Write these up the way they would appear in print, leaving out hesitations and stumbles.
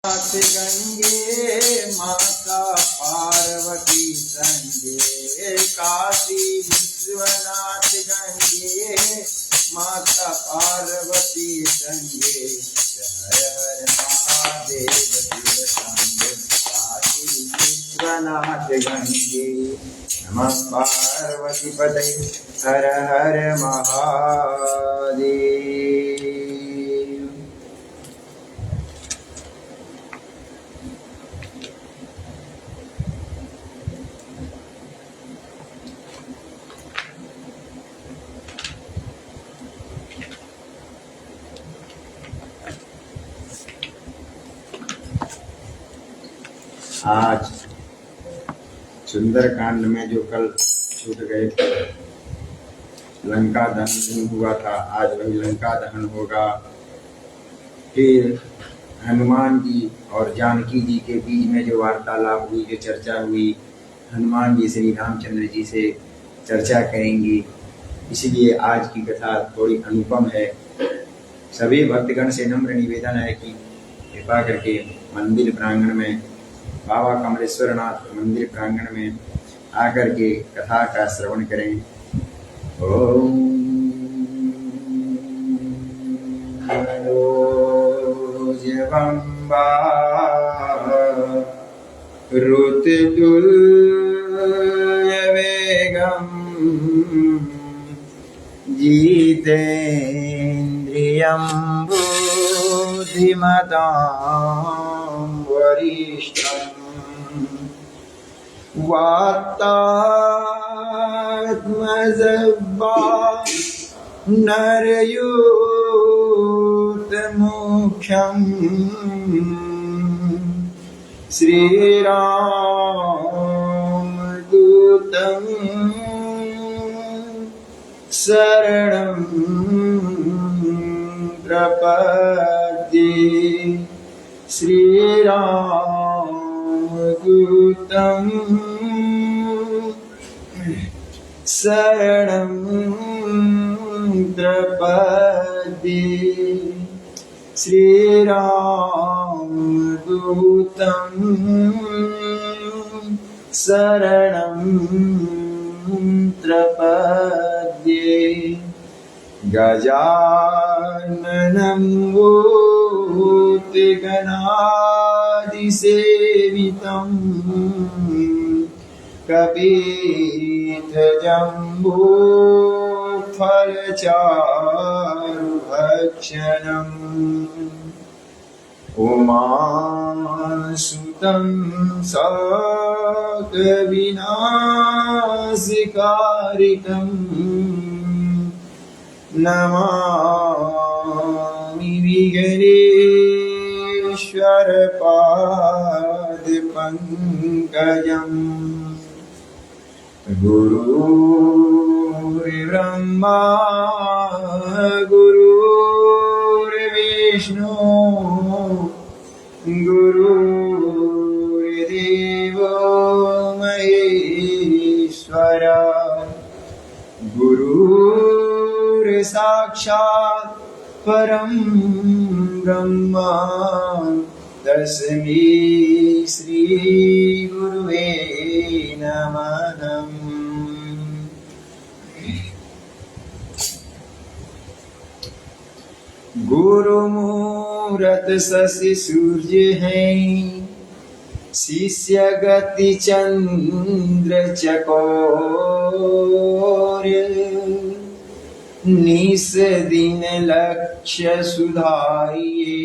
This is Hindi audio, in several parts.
नाथ गंगे माता पार्वती संगे, काशी विश्वनाथ गंगे माता पार्वती संगे, हर हर महादेव शिव शंभो, काशी विश्वनाथ गंगे, नमः पार्वती पते हर हर महादेव। आज सुंदरकांड में जो कल छूट गए थे, लंका दहन नहीं हुआ था, आज वही लंका दहन होगा। फिर हनुमान जी और जानकी जी के बीच में जो वार्तालाप हुई, जो चर्चा हुई, हनुमान जी श्री रामचंद्र जी से चर्चा करेंगी। इसलिए आज की कथा थोड़ी अनुपम है। सभी भक्तगण से नम्र निवेदन है कि कृपा करके मंदिर प्रांगण में, बाबा कमलेश्वरनाथ मंदिर प्रांगण में आकर के कथा का श्रवण करें। ओम मनोजवंबा ऋतुतुल्यवेगं जितेन्द्रियं बुद्धिमतां वरिष्ठम्, वातात्मजब्बा नरयूतमुख्यं, श्रीरामदूतं शरणं प्रपद्ये, श्रीरामदूतं शरणं प्रपद्ये, श्रीरामदूतं शरणं प्रपद्ये। गजाननं भूतगणादिसेवितं, कपित्थजम्बूफलचारुभक्षणम्, उमासुतं साकविनाशकारिकम्, नमामि विघ्नेश्वरपादपङ्कजम्। गुरुर्ब्रह्मा गुरुर्विष्णु गुरुर्देवो महेश्वर, गुरुर्साक्षात् परं ब्रह्म, तस्मै श्री गुरुवे नमः। गुरुमूरत शशि सूर्य है, शिष्य गति चंद्र चकोर, निस दिन लक्ष्य सुधारिये,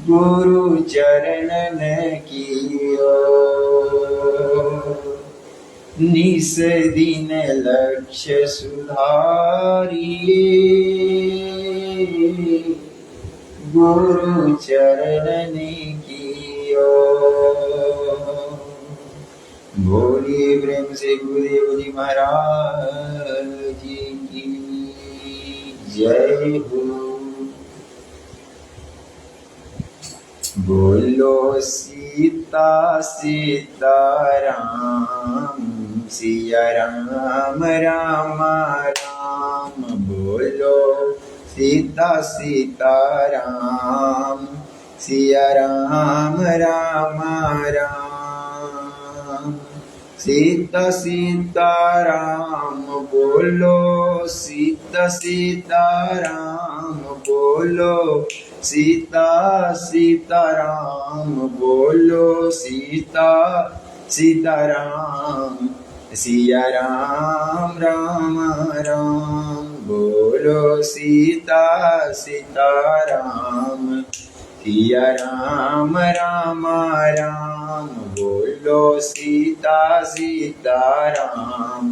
गुरु चरणन की निस दिन लक्ष्य सुधारिये, गुरु चरणन की बोलिए प्रेम से गुरुदेव जी महाराज की जय हो। बोलो सीता सीताराम, सिया राम राम राम, बोलो सीता सीताराम सिया राम राम राम। सीता सीताराम बोलो सीता सीताराम बोलो सीता सीताराम बोलो सीता सीताराम सिया राम राम राम बोलो सीता सीताराम सिया राम राम राम बोलो सीता सीताराम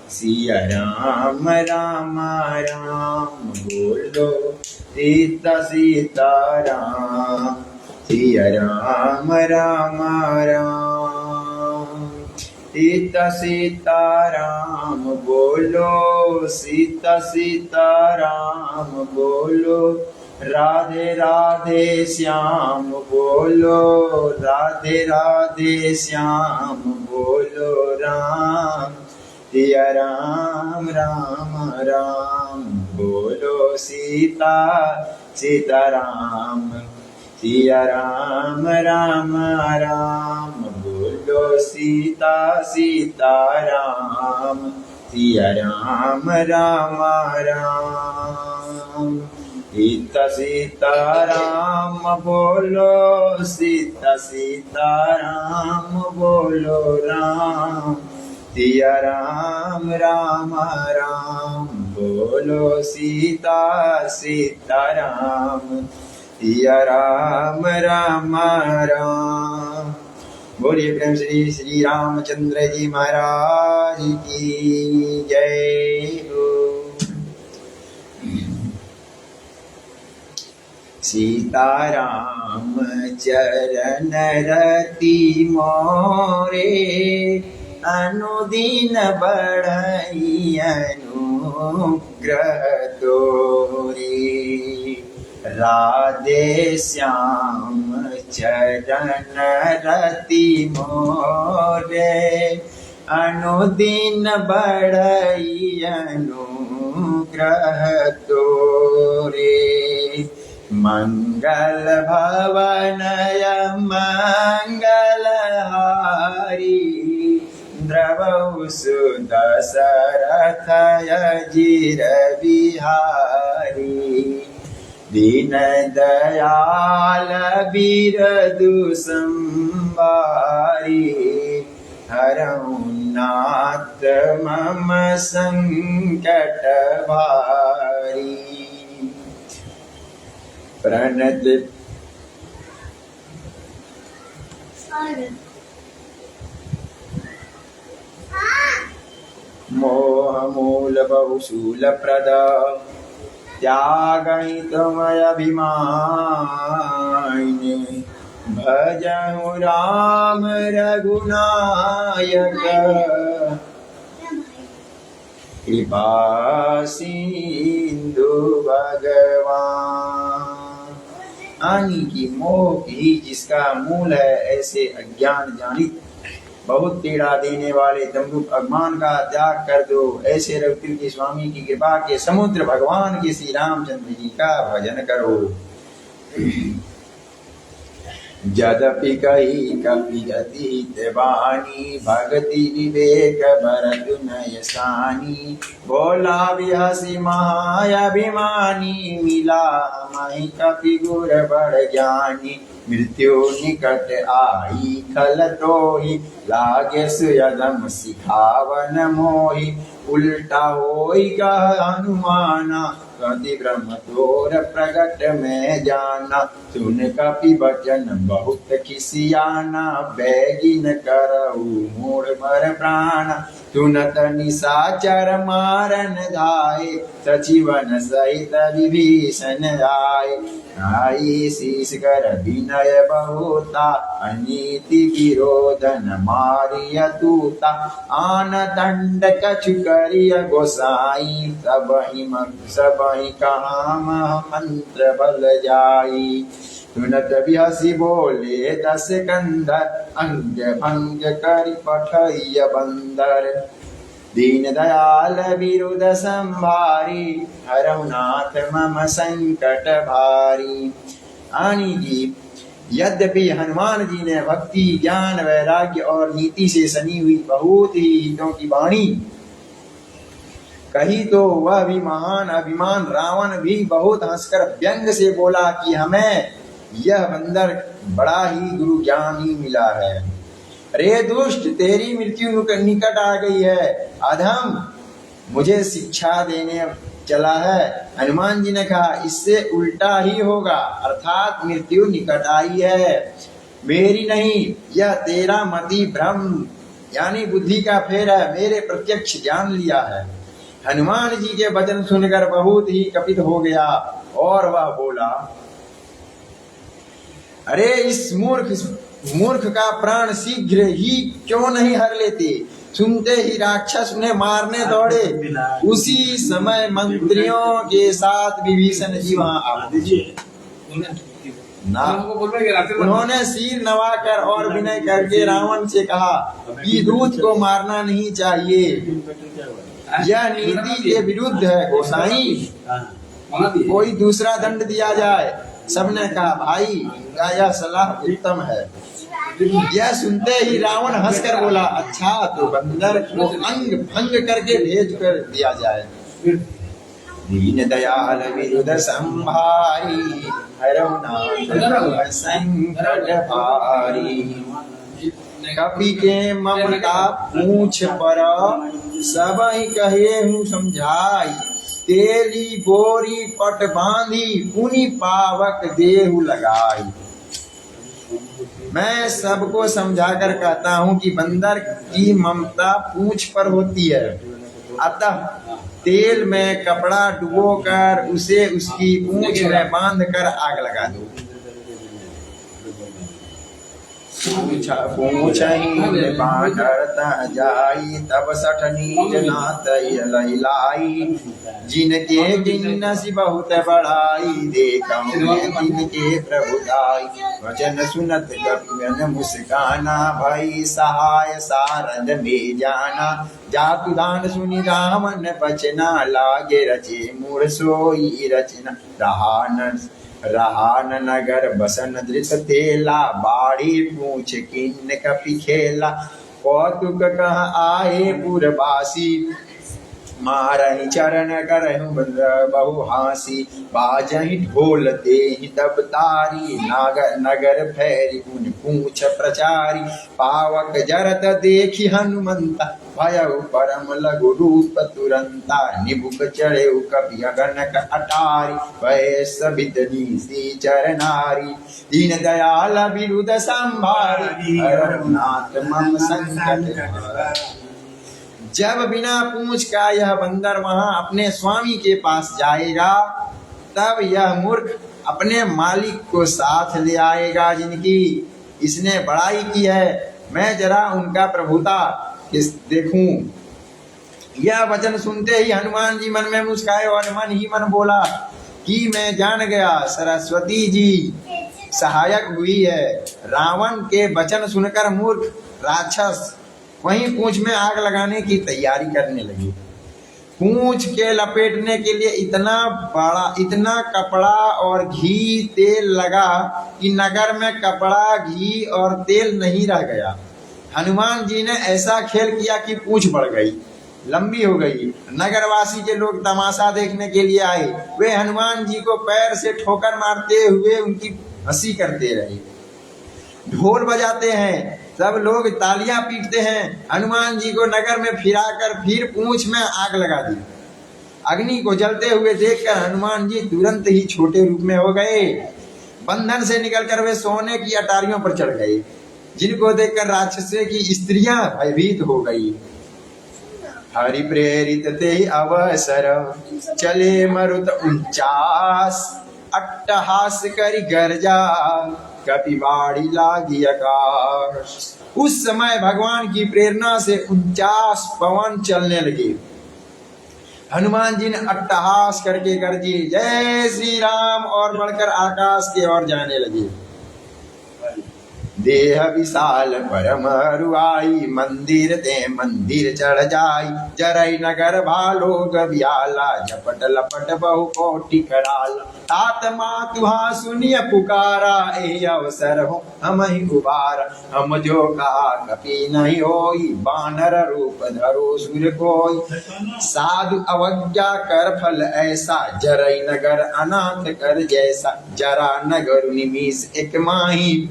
सिया राम राम राम बोलो सीता सीताराम सिया राम राम राम। सीता सीताराम बोलो सीता सीताराम बोलो राधे राधे श्याम बोलो राधे राधे श्याम बोलो राम सिया राम राम राम बोलो सीता सीताराम सिया राम राम राम बोलो सीता सीताराम सिया राम राम राम। सीता सीताराम बोलो सीता सीताराम बोलो राम सिया राम राम राम बोलो सीता सीताराम सिया राम राम राम। बोलिए प्रेम श्री श्री रामचंद्र जी महाराज की जय हो। सीताराम चरण रति मोरे अनुदिन बढ़ई अनुग्रह तोरे। राधे श्याम चरण रति मोरे अनुदिन बढ़ई अनुग्रह तोरे। मंगल भवनय मंगलहारी द्रवौ सुदशरथय जिर बिहारी। दीन दयाल बिरदु संवारी हरौ नाथ मम संकट भारी। प्रणत मोह मूल बहुशूल प्रद त्यागहितमय अभिमानी। भजहु राम रघुनायक कृपा सिंधु भगवान। हानि की मोह की जिसका मूल है ऐसे अज्ञान जानित बहुत पीड़ा देने वाले दम्भुक अभिमान का त्याग कर दो। ऐसे रघुपति के स्वामी की कृपा के समुद्र भगवान के श्री रामचंद्र जी का भजन करो। जदपि कही कपिरतीत वाणी भगति विवेक भरतु नय सानी। बोला बिहसी महाअभिमानी मिला मही कपि गुर बड़ ज्ञानी। मृत्यु निकट आई खल तोहि लागे सुयदम सिखावन मोहि। उल्टा होई कह हनुमाना कति ब्रह्म तोर प्रगट में जाना। सुन कपि बचन बहुत खिसियाना बैगिन करऊ मूढ़ मर प्राण। सुनत निशाचर मारन धाये सचिवन सहित विभीषण आए। आई शीस कर विनय बहुता अनीति विरोधन मारिय तूता। आन दंड कछु करिय गोसाई सबहि काम मंत्र बल जाई। सुनत बिहसी बोले दस कंधर अंग भंग करि पठैय बंदर। दीन दयाल विरुद संभारी, हरहु नाथ मम संकट भारी। आनी जी, यद्यपि हनुमान जी ने भक्ति, ज्ञान, वैराग्य और नीति से सनी हुई बहुत ही हितों की वाणी कही, तो वह भी महान अभिमान रावण भी बहुत हंसकर व्यंग से बोला कि हमें यह बंदर बड़ा ही गुरु ज्ञान ही मिला है। रे दुष्ट, तेरी मृत्यु निकट आ गई है, अधम मुझे शिक्षा देने चला है। हनुमान जी ने कहा, इससे उल्टा ही होगा, अर्थात मृत्यु निकट आई है, मेरी नहीं, यह तेरा मति भ्रम यानी बुद्धि का फेर है, मेरे प्रत्यक्ष जान लिया है। हनुमान जी के वचन सुनकर बहुत ही कपित हो गया और वह बोला, अरे इस मूर्ख का प्राण शीघ्र ही क्यों नहीं हर लेते। सुनते ही राक्षस उन्हें मारने दौड़े। उसी समय मंत्रियों के साथ विभीषण जी वहां आ पहुंचे। उन्होंने सिर नवाकर और विनय करके रावण से कहा कि दूत को मारना नहीं चाहिए, यह नीति के विरुद्ध है। गोसाई, कोई दूसरा दंड दिया जाए। सबने कहा, भाई इनका यह सलाह उत्तम है। यह सुनते ही रावण हंसकर बोला, अच्छा तो बंदर को अंग भंग करके भेज कर दिया जाए। दीन दयाल विरुद संभारी, हरहु नाथ संकट भारी। कपि के ममता पूछ पर, सब ही कहे हूँ समझाई। तेली बोरी पट बांधी, पुनि पावक देहु लगाई। मैं सबको समझाकर कहता हूँ कि बंदर की ममता पूंछ पर होती है, अतः तेल में कपड़ा डुबोकर उसे उसकी पूंछ में बांध कर आग लगा दो। पूछहि बांधरता जाई, तब सठ नीच नाथ लहिलाई। जिनके जिन्नसि बहुत बड़ाई, देखहुँ जिनके प्रभुताई। वचन सुनत कपिवन मुस्काना, भई सहाय सारद में जाना। जातु दान सुनि रावण बचना, लागे रचे मूढ़ सोई रचना। रहा न नगर बसन धृत तेला, बाड़ी पूछ किन्न कपि खेला। कौतुक कह आए पुरवासी, मारहि चरण करहु बहु हासी। बाजहि ढोल देहि तब तारी, नगर फैरि पुनि पूछ प्रचारी। पावक जरत देखि हनुमंता, भयउ परम लघु रूप तुरंता। निबुक चढ़ेउ कपि अगनक अटारी, भय सबित नीसी चरनारी। दीन दयाल विरुद संभारी, हरहु नाथ मम संकट भारी। जब बिना पूंछ का यह बंदर वहां अपने स्वामी के पास जाएगा, तब यह मूर्ख अपने मालिक को साथ ले आएगा जिनकी इसने बड़ाई की है। मैं जरा उनका प्रभुता देखूं। यह वचन सुनते ही हनुमान जी मन में मुस्काए और मन ही मन बोला कि मैं जान गया, सरस्वती जी सहायक हुई है। रावण के वचन सुनकर मूर्ख राक्षस वहीं पूंछ में आग लगाने की तैयारी करने लगी। पूंछ के लपेटने के लिए इतना कपड़ा और घी तेल लगा कि नगर में कपड़ा, घी और तेल नहीं रह गया। हनुमान जी ने ऐसा खेल किया कि पूंछ बढ़ गई, लंबी हो गई। नगरवासी के लोग तमाशा देखने के लिए आए। वे हनुमान जी को पैर से ठोकर मारते हुए उनकी हंसी करते रहे। ढोल बजाते हैं, सब लोग तालियां पीटते हैं। हनुमान जी को नगर में फिराकर फिर पूंछ में आग लगा दी। अग्नि को जलते हुए देखकर हनुमान जी तुरंत ही छोटे रूप में हो गए। बंधन से निकलकर वे सोने की अटारियों पर चढ़ गए, जिनको देखकर राक्षसी की स्त्रियां भयभीत हो गई। हरि प्रेरित ते अवसर, चले मरुत 49। अट्टहास करि गर्जा, कपि बाड़ी लागी आकाश। उस समय भगवान की प्रेरणा से 49 पवन चलने लगे। हनुमान जी ने अट्टहास करके गर्जे, जय श्री राम, और बढ़कर आकाश की ओर जाने लगे। देह विशाल परम हरुआई, मंदिर ते मंदिर चढ़ जाई, जरई नगर भालो गबियाला, झपट लपट बहु कोटि कराला। तात मातुहा सुनिय पुकारा, ए अवसर हो हम ही उबारा, हम जो कहा कपि नहीं होई, बानर रूप धरो सुर कोई, साधु अवज्ञा कर फल ऐसा, जरई नगर अनाथ कर जैसा, जरा नगर निमिष एक माही,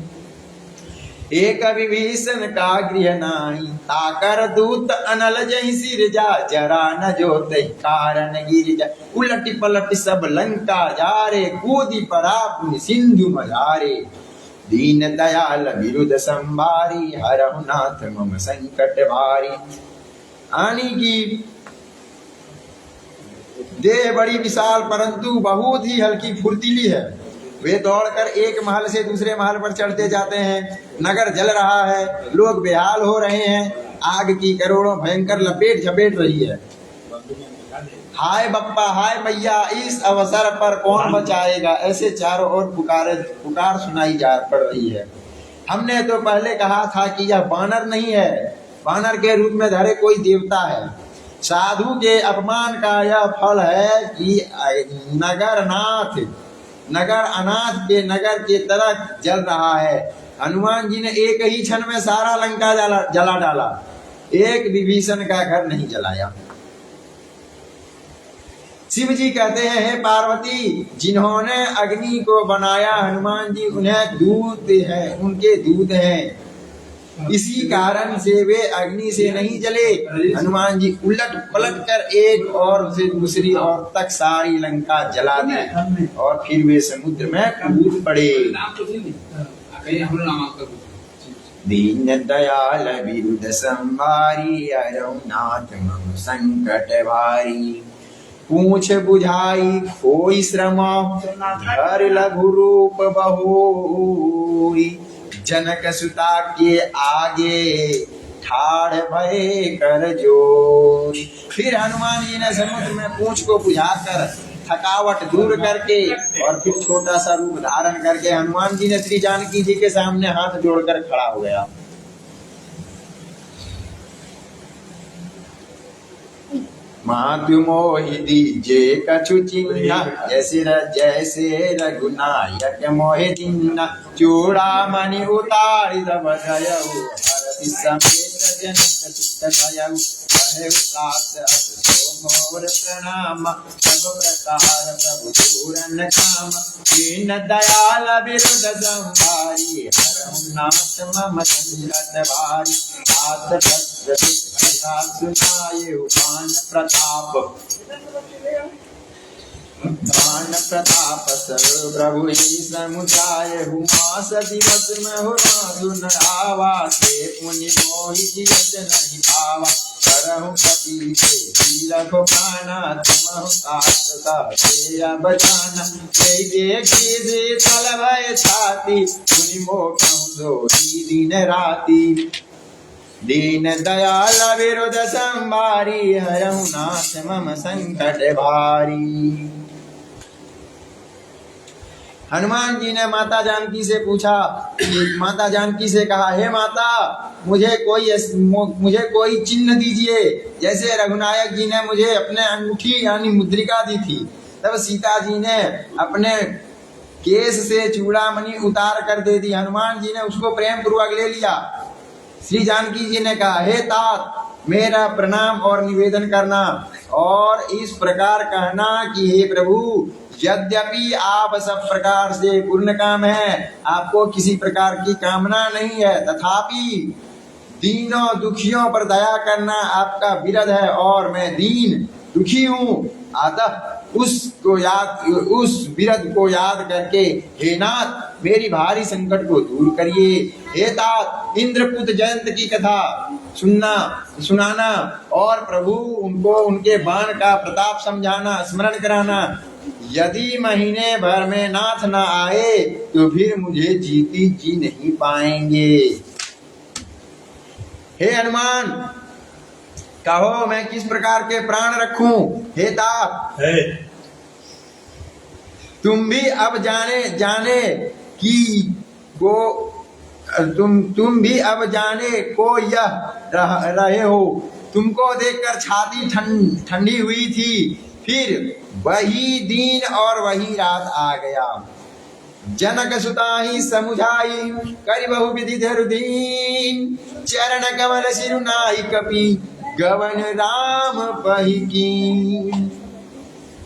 एक विभीषण का गृह नाही, ताकर दूत अनल जहि सिर जा, जरा न जोत कारण गिर जा, उलट पलट सब लंका जारे, कूदी परा पुनि सिंधु मझारे, दीन दयाल विरुद्ध संभारी, हरहु नाथ मम संकट भारी। आनी की देह बड़ी विशाल परंतु बहुत ही हल्की फुर्तीली है। वे दौड़कर एक महल से दूसरे महल पर चढ़ते जाते हैं। नगर जल रहा है, लोग बेहाल हो रहे हैं, आग की करोड़ों भयंकर लपेट झपेट रही है। हाय बप्पा, हाय मैया, इस अवसर पर कौन बचाएगा, ऐसे चारों ओर पुकार सुनाई जा पड़ रही है। हमने तो पहले कहा था कि यह बानर नहीं है, बानर के रूप में धरे कोई देवता है। साधु के अपमान का यह फल है कि नगर अनाथ के नगर के तरह जल रहा है। हनुमान जी ने एक ही क्षण में सारा लंका जला डाला, एक विभीषण का घर नहीं जलाया। शिव जी कहते हैं, हे पार्वती, जिन्होंने अग्नि को बनाया, हनुमान जी उन्हें दूत है, उनके दूत हैं, इसी कारण से वे अग्नि से नहीं जले। हनुमान जी उलट पलट कर एक और से दूसरी ओर तक सारी लंका जला दी और फिर वे समुद्र में कूद पड़े। दीन दयाल विरुद्ध संभारी, हरहु नाथ मम संकट भारी, पूछ बुझाई कोई श्रम, धर लघु रूप बहुरी, जनक सुता के आगे ठाड़ भय कर जोर। फिर हनुमान जी ने समुद्र में पूंछ को बुझाकर थकावट दूर करके और फिर छोटा सा रूप धारण करके हनुमान जी ने श्री जानकी जी के सामने हाथ जोड़कर खड़ा हो गया। मातु मोहि दीजे कछु चिन्ह, जैसे रघुनायक मोहि दीन्हा, चूड़ामणि उतारि तब जयऊ, हरषि समेत जनक सुत भयऊ, कहेउ तात अस मोर प्रणाम, सब प्रकार प्रभु पूरन काम, दीन दयाल विरुद्ध संभारी, हरहु नाथ मम संकट भारी, तात सुनाये बाण प्रताप सब प्रभु समुदाय, हुमास दिवस में हो सुन आवा, से पुनि मोहि जियत नहीं पावा, करहु कपि के तीरथ प्राणा, तुमहु तात बचाना, देखी दे तल भय छाती, पुनि मोखहु सोई दिन राती, दीन दयाल विरुद्ध संभारी, हरहु नाथ मम संकट भारी। हनुमान जी ने माता जानकी से पूछा, माता जानकी से कहा, हे माता, मुझे कोई चिन्ह दीजिए, जैसे रघुनायक जी ने मुझे अपने अंगूठी यानी मुद्रिका दी थी। तब सीता जी ने अपने केस से चूड़ामणि उतार कर दे दी। हनुमान जी ने उसको प्रेम पूर्वक ले लिया। श्री जानकी जी ने कहा, हे तात, मेरा प्रणाम और निवेदन करना और इस प्रकार कहना कि हे प्रभु, यद्यपि आप सब प्रकार से पूर्ण काम है, आपको किसी प्रकार की कामना नहीं है, तथापि दीनों दुखियों पर दया करना आपका विरध है और मैं दीन दुखी हूँ। अतः उस विरध को याद करके हे नाथ, मेरी भारी संकट को दूर करिए। हे तात, इंद्रपुत्र जयंत की कथा सुनाना और प्रभु उनको उनके बाण का प्रताप समझाना, स्मरण कराना। यदि महीने भर में नाथ न आए तो फिर मुझे जीती जी नहीं पाएंगे। हे हनुमान, कहो मैं किस प्रकार के प्राण रखूं। हे तात, तुम भी अब जाने कि तुम भी अब जाने को यह रहे हो। तुमको देखकर छाती ठंडी हुई थी। फिर वही दिन और वही रात आ गया। जनक सुताही समुझाई करि बहु विधि धरु दीन। चरण कमल सिरुनाई कपि गवन राम पहि कीन।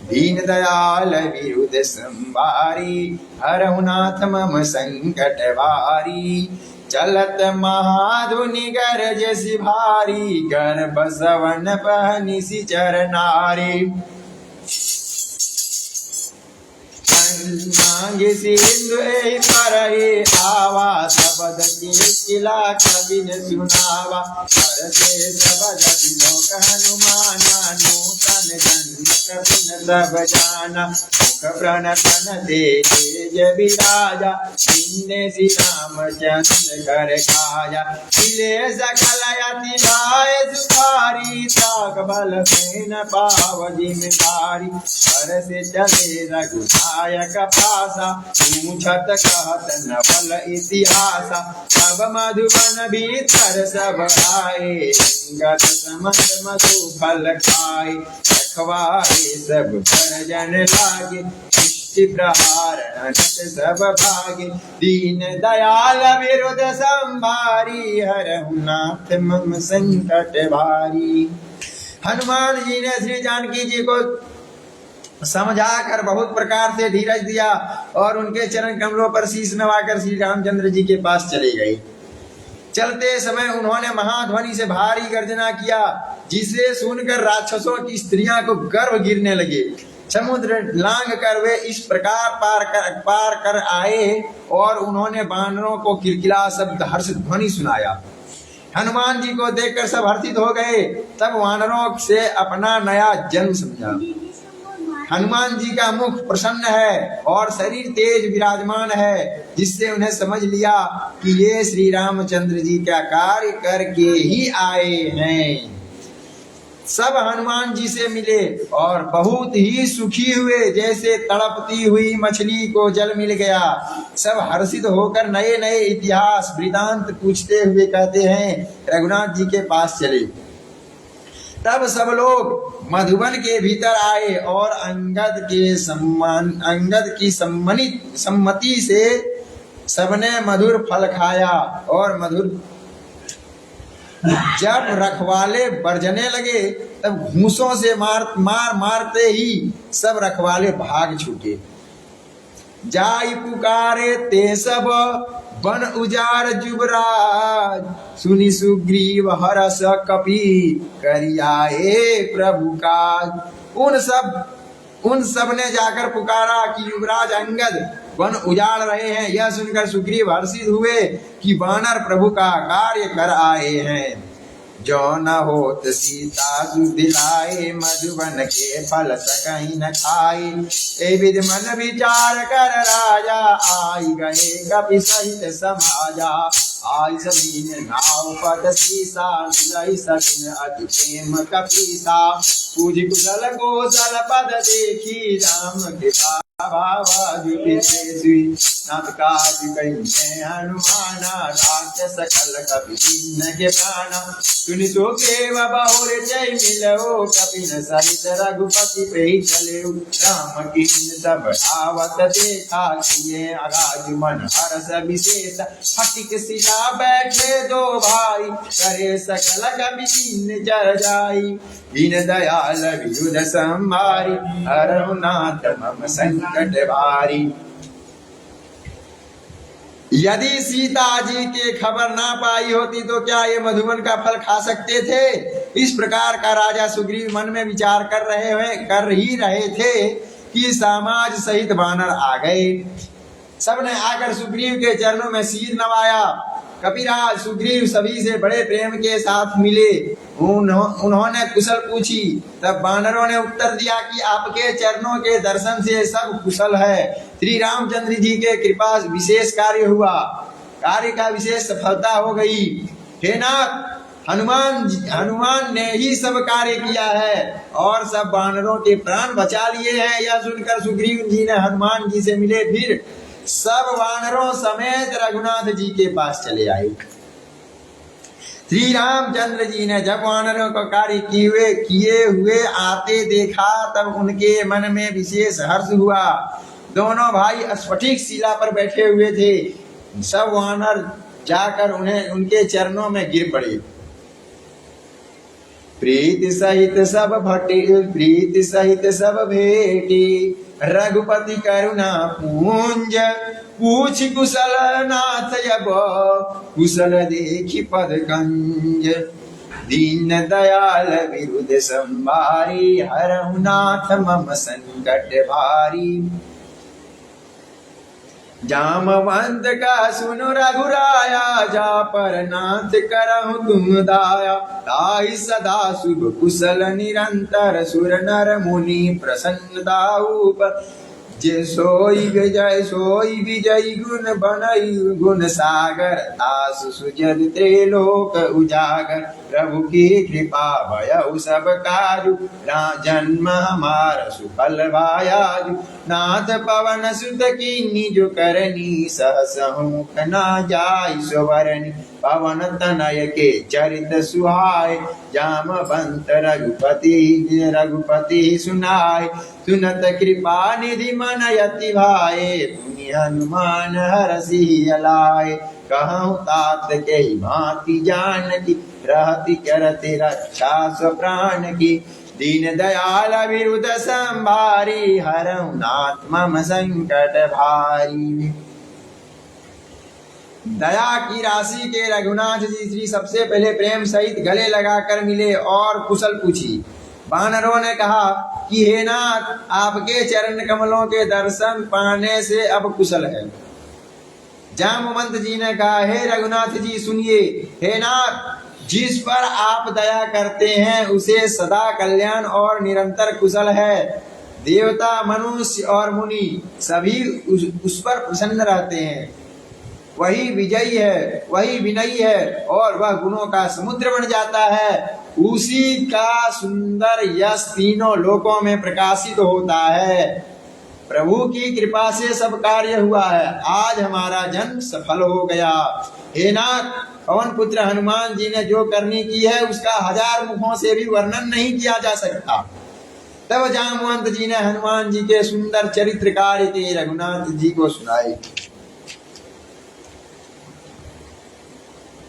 दीन दयाल विरुद्ध संवारी हरहु नाथ मम संकट भारी। चलत महाधुनि गरज भारी कर बसवन पहनि सिचर नारी। मांगे सिंधु परहे आवा शबद किला कवि न सुनावा। से शबद लोक हनुमाना नूतन जन कपिन सब जाना। मुख प्रणतन दे तेज विराजा इन्ने श्री रामचंद्र कर काया। खिले सकल अति भाय सुखारी ताक बल न पाव जिम्मेदारी। हर से चले रघुनायक पासा पूछत कहत नवल इतिहासा। सब मधुबन भीतर सब आए गत समस्त मधु फल खाए। रखवारे सब जन लागे दृष्टि प्रहार नट सब भागे। दीन दयाल विरुद्ध संभारी हरहु नाथ मम संकट भारी। हनुमान जी ने श्री जानकी जी को समझाकर बहुत प्रकार से धीरज दिया और उनके चरण कमलों पर शीश नवाकर श्री रामचंद्र जी के पास चले गए। चलते समय उन्होंने महाध्वनि से भारी गर्जना किया, जिसे सुनकर राक्षसों की स्त्रियां को गर्भ गिरने लगे। समुद्र लांग कर वे इस प्रकार पार कर आए और उन्होंने वानरों को किलकिला शब्द हर्ष ध्वनि सुनाया। हनुमान जी को देखकर सब हर्षित हो गए। तब वानरों से अपना नया जन्म समझा। हनुमान जी का मुख प्रसन्न है और शरीर तेज विराजमान है, जिससे उन्हें समझ लिया कि ये श्री रामचंद्र जी का कार्य करके ही आए हैं। सब हनुमान जी से मिले और बहुत ही सुखी हुए, जैसे तड़पती हुई मछली को जल मिल गया। सब हर्षित होकर नए नए इतिहास वृतांत पूछते हुए कहते हैं रघुनाथ जी के पास चले। तब सब लोग मधुबन के भीतर आए और अंगद की सम्मति से सबने मधुर फल खाया। और मधुर जब रखवाले बरजने लगे तब घूंसों से मारते ही सब रखवाले भाग छूटे। जाई पुकारे ते सब बन उजार जुबराज। सुनि सुग्रीव हरस कपि करियाए प्रभु काज। उन सब ने जाकर पुकारा कि युवराज अंगद वन उजाड़ रहे हैं। यह सुनकर सुग्रीव हर्षित हुए कि वानर प्रभु का कार्य कर आए हैं। जो न होत सीता सुदिलाए मधुबन के फल सकहीं न खाए। ए विधि मन विचार कर राजा आई गए कपि सहित समाजा। आई समीन नाव पद सीसा मिलई सकिन अति प्रेम कपीसा। पूज कुशल कौशल पद देखी राम कृपा भावा नाथ काज कहीं हनुमाना। राक्षस सकल कपि किन्न के प्राणा। सुनि सो केव बहुर जय मिलो कपिन सहित रघुपति पे चले। राम किन्न सब आवत देखा किए अगाज मन हरस विशेष। फटिक शिला बैठे दो भाई करे सकल कपि किन्न जर जाई। दीन दयाल विरुद्ध संभारी हरहु नाथ मम संकट भारी। यदि सीता जी के खबर ना पाई होती तो क्या ये मधुबन का फल खा सकते थे? इस प्रकार का राजा सुग्रीव मन में विचार कर ही रहे थे कि समाज सहित वानर आ गए। सबने आकर सुग्रीव के चरणों में सिर नवाया। कपिराज सुग्रीव सभी से बड़े प्रेम के साथ मिले। उन्होंने कुशल पूछी। तब वानरों ने उत्तर दिया कि आपके चरणों के दर्शन से सब कुशल है। श्री रामचंद्र जी के कृपा विशेष कार्य हुआ। कार्य का विशेष सफलता हो गई। हे नाथ, हनुमान ने ही सब कार्य किया है और सब वानरों के प्राण बचा लिए हैं। यह सुनकर सुग्रीव जी ने हनुमान जी से मिले। फिर सब वानरों समेत रघुनाथ जी के पास चले आए। श्री रामचंद्र जी ने जब वानरों को कार्य किए हुए आते देखा, तब उनके मन में विशेष हर्ष हुआ। दोनों भाई स्फटिक शिला पर बैठे हुए थे। सब वानर जाकर उनके चरणों में गिर पड़े। प्रीति सहित सब भेटी, रघुपति करुणा पूंज, पूछ कुशल नाथ अब, कुशल देखी पद कंज। दीन दयाल विरुद्ध संभारी, हरहु नाथ मम संकट भारी। जामवंत का सुनु रघुराया, जा पर नाथ करहु तुम दाया। ताहि सदा शुभ कुशल निरंतर, सुर नर मुनि प्रसन्नता ऊपर। जे सोई विजय गुण बनई गुण सागर, तासु सुजद त्रिलोक उजागर। प्रभु की कृपा भयउ सब काजु, जन्म हमार सुफल भायाजु। नाथ पवन सुत कीन्ही जो करनी, सहस मुख ना जाय सुवरनी। पवन तनय के चरित सुहाय, जामवंत रघुपति सुनाय। सुनत कृपा निधि मन यति भाए, पुनि हनुमान हरषि अलाए। कहूँ तात के भांति जानकी, रहति करति रक्षा स्वप्राण की। दीन दयाल विरुद्ध संभारी, हरहु नाथ मम संकट भारी। दया की राशि के रघुनाथ जी श्री सबसे पहले प्रेम सहित गले लगाकर मिले और कुशल पूछी। वानरों ने कहा कि हे नाथ, आपके चरण कमलों के दर्शन पाने से अब कुशल है। जामवंत जी ने कहा, हे रघुनाथ जी सुनिए। हे नाथ, जिस पर आप दया करते हैं उसे सदा कल्याण और निरंतर कुशल है। देवता, मनुष्य और मुनि सभी उस पर प्रसन्न रहते हैं। वही विजयी है, वही विनयी है और वह गुणों का समुद्र बन जाता है। उसी का सुंदर यश तीनों लोकों में प्रकाशित होता है। प्रभु की कृपा से सब कार्य हुआ है। आज हमारा जन्म सफल हो गया। हे नाथ, पवन पुत्र हनुमान जी ने जो करनी की है उसका 1000 मुखों से भी वर्णन नहीं किया जा सकता। तब जामवंत जी ने हनुमान जी के सुंदर चरित्र कार्य के रघुनाथ जी को सुनाए।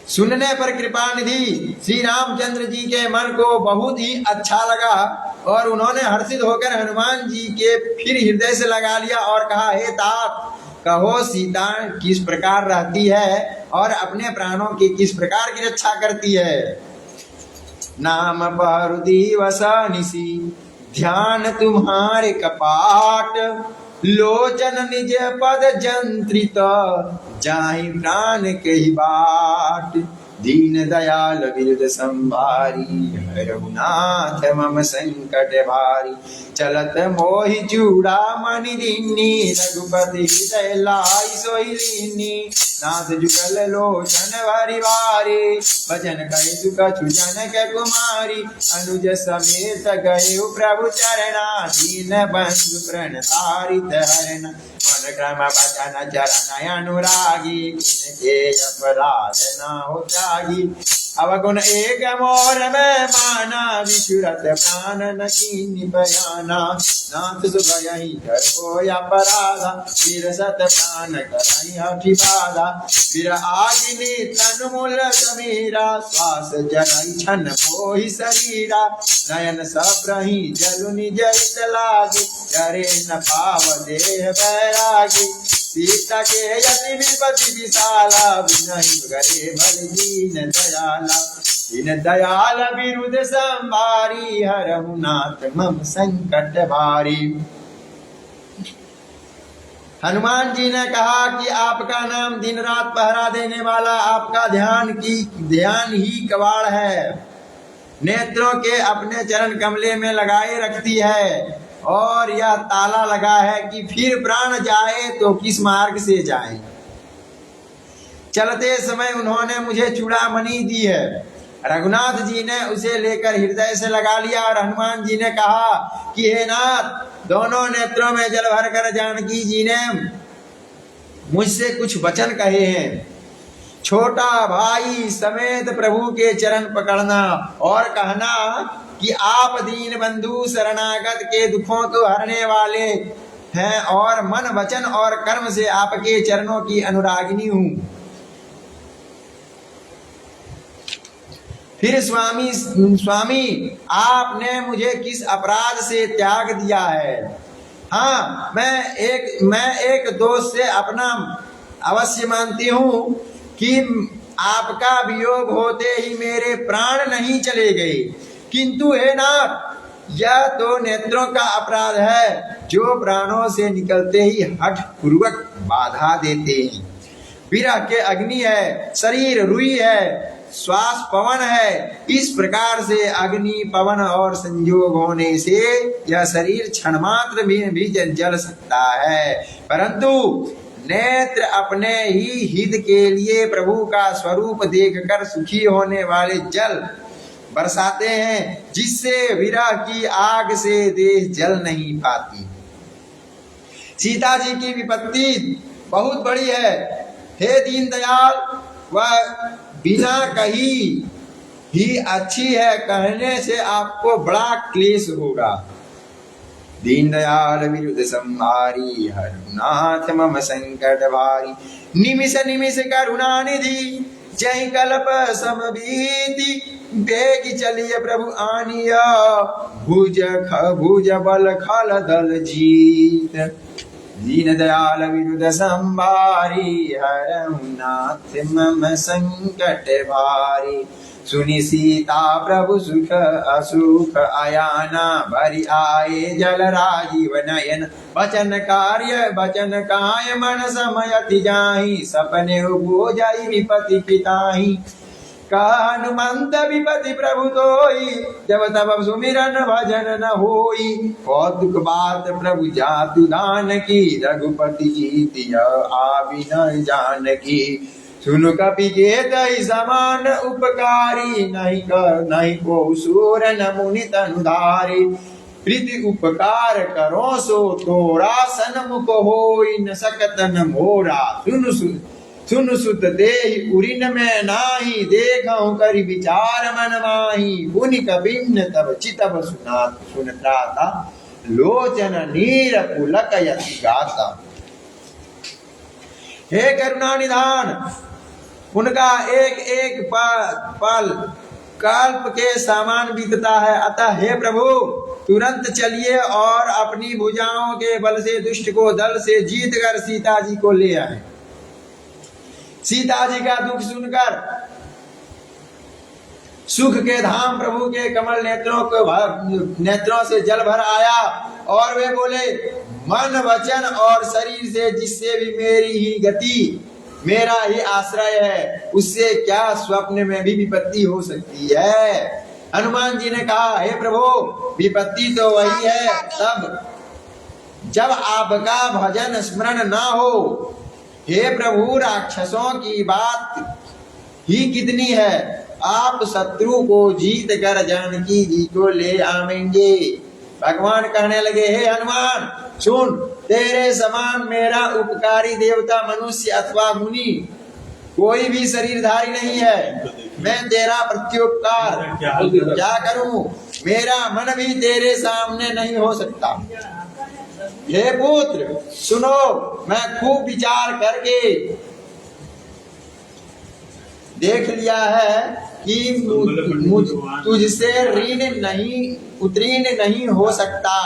सुनने पर कृपा निधि श्री रामचंद्र जी के मन को बहुत ही अच्छा लगा और उन्होंने हर्षित होकर हनुमान जी के फिर हृदय से लगा लिया और कहा, हे तात, कहो सीता किस प्रकार रहती है और अपने प्राणों की किस प्रकार की रक्षा करती है। नाम पर दिवस निसी, ध्यान तुम्हारे कपाट। लोचन निज पद जंत्रित, जाहि प्राण कही बाट। दीन दयाल विरुद्ध संभारी, रघुनाथ मम संकट भारी। चलत मोहि चूड़ामणि दीनी, रघुपति हृदय लाई सोई लीनी। नाथ जुगल लोचन भरि भारी, भजन कहि सुख जन के कुमारी। अनुज समेत गए प्रभु चरणा, दीन बंधु प्रणतारित हरना। मन क्रम भजन चरण अनुरागी, इनके अपराध न हो त्यागी। अवगुण एक मोर में माना, विचुरत प्राण न कीन्ही बयाना। नाथ सुभयहि कर कोई अपराधा, विरसत प्राण करहि हठि बाधा। फिर आगिनी तन मूल समीरा, श्वास जरहि छन मोहि शरीरा। नयन सप्रहि जलु निज हित लागे, डरे न पाव देह बैरागी। सीता के यति विपति विशाला, बिनहि गरे भल दीन दयाला। दीन दयाल विरुद्ध संभारी, हरहु नाथ मम संकट भारी। हनुमान जी ने कहा कि आपका नाम दिन रात पहरा देने वाला, आपका ध्यान ही कवाड़ है। नेत्रों के अपने चरण कमले में लगाए रखती है और यह ताला लगा है कि फिर प्राण जाए तो किस मार्ग से जाए। चलते समय उन्होंने मुझे चूड़ामणि दी है। रघुनाथ जी ने उसे लेकर हृदय से लगा लिया और हनुमान जी ने कहा कि हे नाथ, दोनों नेत्रों में जल भरकर जानकी जी ने मुझसे कुछ वचन कहे हैं। छोटा भाई समेत प्रभु के चरण पकड़ना और कहना कि आप दीन बंधु शरणागत के दुखों को हरने वाले हैं और मन वचन और कर्म से आपके चरणों की अनुरागिनी हूं। फिर स्वामी आपने मुझे किस अपराध से त्याग दिया है? हाँ, मैं एक दोष से अपना अवश्य मानती हूँ कि आपका वियोग होते ही मेरे प्राण नहीं चले गए, किंतु हे नाथ, यह तो नेत्रों का अपराध है जो प्राणों से निकलते ही हठ पूर्वक बाधा देते हैं। विरह के अग्नि है, शरीर रुई है, श्वास पवन है। इस प्रकार से अग्नि, पवन और संयोग होने से यह शरीर क्षण मात्र भी जल सकता है, परंतु नेत्र अपने ही हित के लिए प्रभु का स्वरूप देखकर सुखी होने वाले जल बरसाते हैं, जिससे विरह की आग से देह जल नहीं पाती। सीता जी की विपत्ति बहुत बड़ी है। हे दीनदयाल, वह बिना कही ही अच्छी है कहने से आपको बड़ा क्लेश होगा। दीनदयाल विरुद्ध संहारी, हरनाथ मम संकट भारी। निमिष निमिष करुणा निधि, जय कल्प समभीति। बेग चलिए प्रभु आनिया, भुज बल खल दल जीत। दीन दयाल विरुद्ध संभारी, हरनाथ मम संकट भारी। सुनि सीता प्रभु सुख असुख, आयाना भरि आए जल राजीव नयन। बचन काय मन समयति जाहि, सपने उपजई विपति पिताहि। कहा हनुमंत विपति प्रभु तोई, जब तब सुमिरन भजन न होई। कौतुक बात प्रभु जातु दान की, रघुपति जीति आबि न जानकी। सुनु कपि के तहि समान उपकारी, नहीं को सूर न मुनि तनुधारी। प्रीति उपकार करो सो तोरा, सन्मुख होई न सकत न मोरा। सुनु सुत देहि उरिन में नाही, देखहु करि विचार मन माही। पुनि कबिन्न तब चितव सुनत्राता, लोचन नीर पुलक यति गाता। हे करुणा निधान, उनका एक एक पल कल्प के समान बीतता है, अतः हे प्रभु तुरंत चलिए और अपनी भुजाओं के बल से दुष्ट को दल से जीत कर सीता जी को ले आए। सीता जी का दुख सुनकर सुख के धाम प्रभु के कमल नेत्रों से जल भर आया और वे बोले, मन वचन और शरीर से जिससे भी मेरी ही गति, मेरा ही आश्रय है, उससे क्या स्वप्न में भी विपत्ति हो सकती है। हनुमान जी ने कहा, हे प्रभु विपत्ति तो वही है तब जब आपका भजन स्मरण ना हो। हे प्रभु राक्षसों की बात ही कितनी है, आप शत्रु को जीत कर जानकी जी को ले आवेंगे। भगवान कहने लगे, हे हनुमान सुन, तेरे समान मेरा उपकारी देवता मनुष्य अथवा मुनि कोई भी शरीरधारी नहीं है। मैं तेरा प्रत्युपकार क्या करूं, मेरा मन भी तेरे सामने नहीं हो सकता। हे पुत्र सुनो, मैं खूब विचार करके देख लिया है कि तुझसे ऋण नहीं उत्तीर्ण नहीं हो सकता।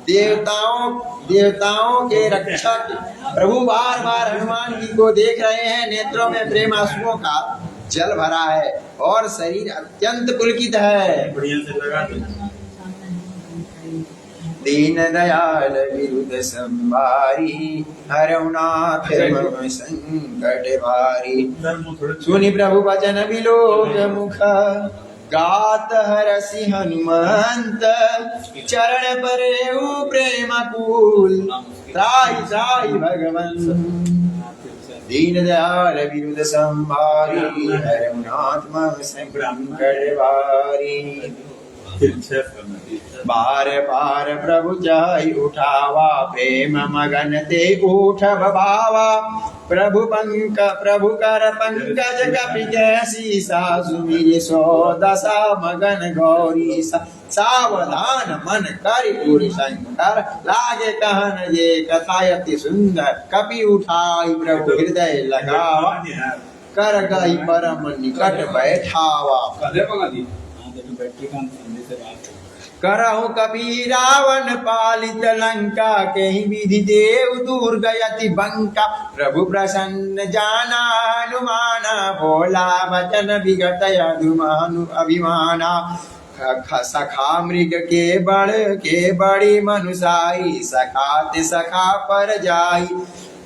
देवताओं के रक्षक प्रभु बार बार हनुमान जी को देख रहे हैं। नेत्रों में प्रेम आंसुओं का जल भरा है और शरीर अत्यंत पुलकित है। दीन दयाल विरुद्ध संभारी, हरनाथ मम संकट भारी। सुनि प्रभु वचन विलोक मुख, गात हरसि हनुमंत। चरण परेउ प्रेम कूल, त्राहि त्राहि भगवंत। दीन दयाल विरुद्ध संभारी, हरनाथ मम संकट भारी। बार बार प्रभु जाई उठावा, प्रेम मगन ते उठब भावा। प्रभु कर पंकज कपि कैसी सासु मेरे सो दशा मगन गौरी सावधान मन करि पूरी शंकर लागे कहन ये कथायति सुंदर कपि उठाई प्रभु हृदय लगावा कर गई परम निकट बैठावा करहु कपि रावण पालित लंका कहीं विधि देव दूर गयति बंका प्रभु प्रसन्न जाना हनुमाना बोला वचन विगत अधुमानु अभिमाना सखा मृग के बड़ी मनुसाई सखाते सखा पर जाई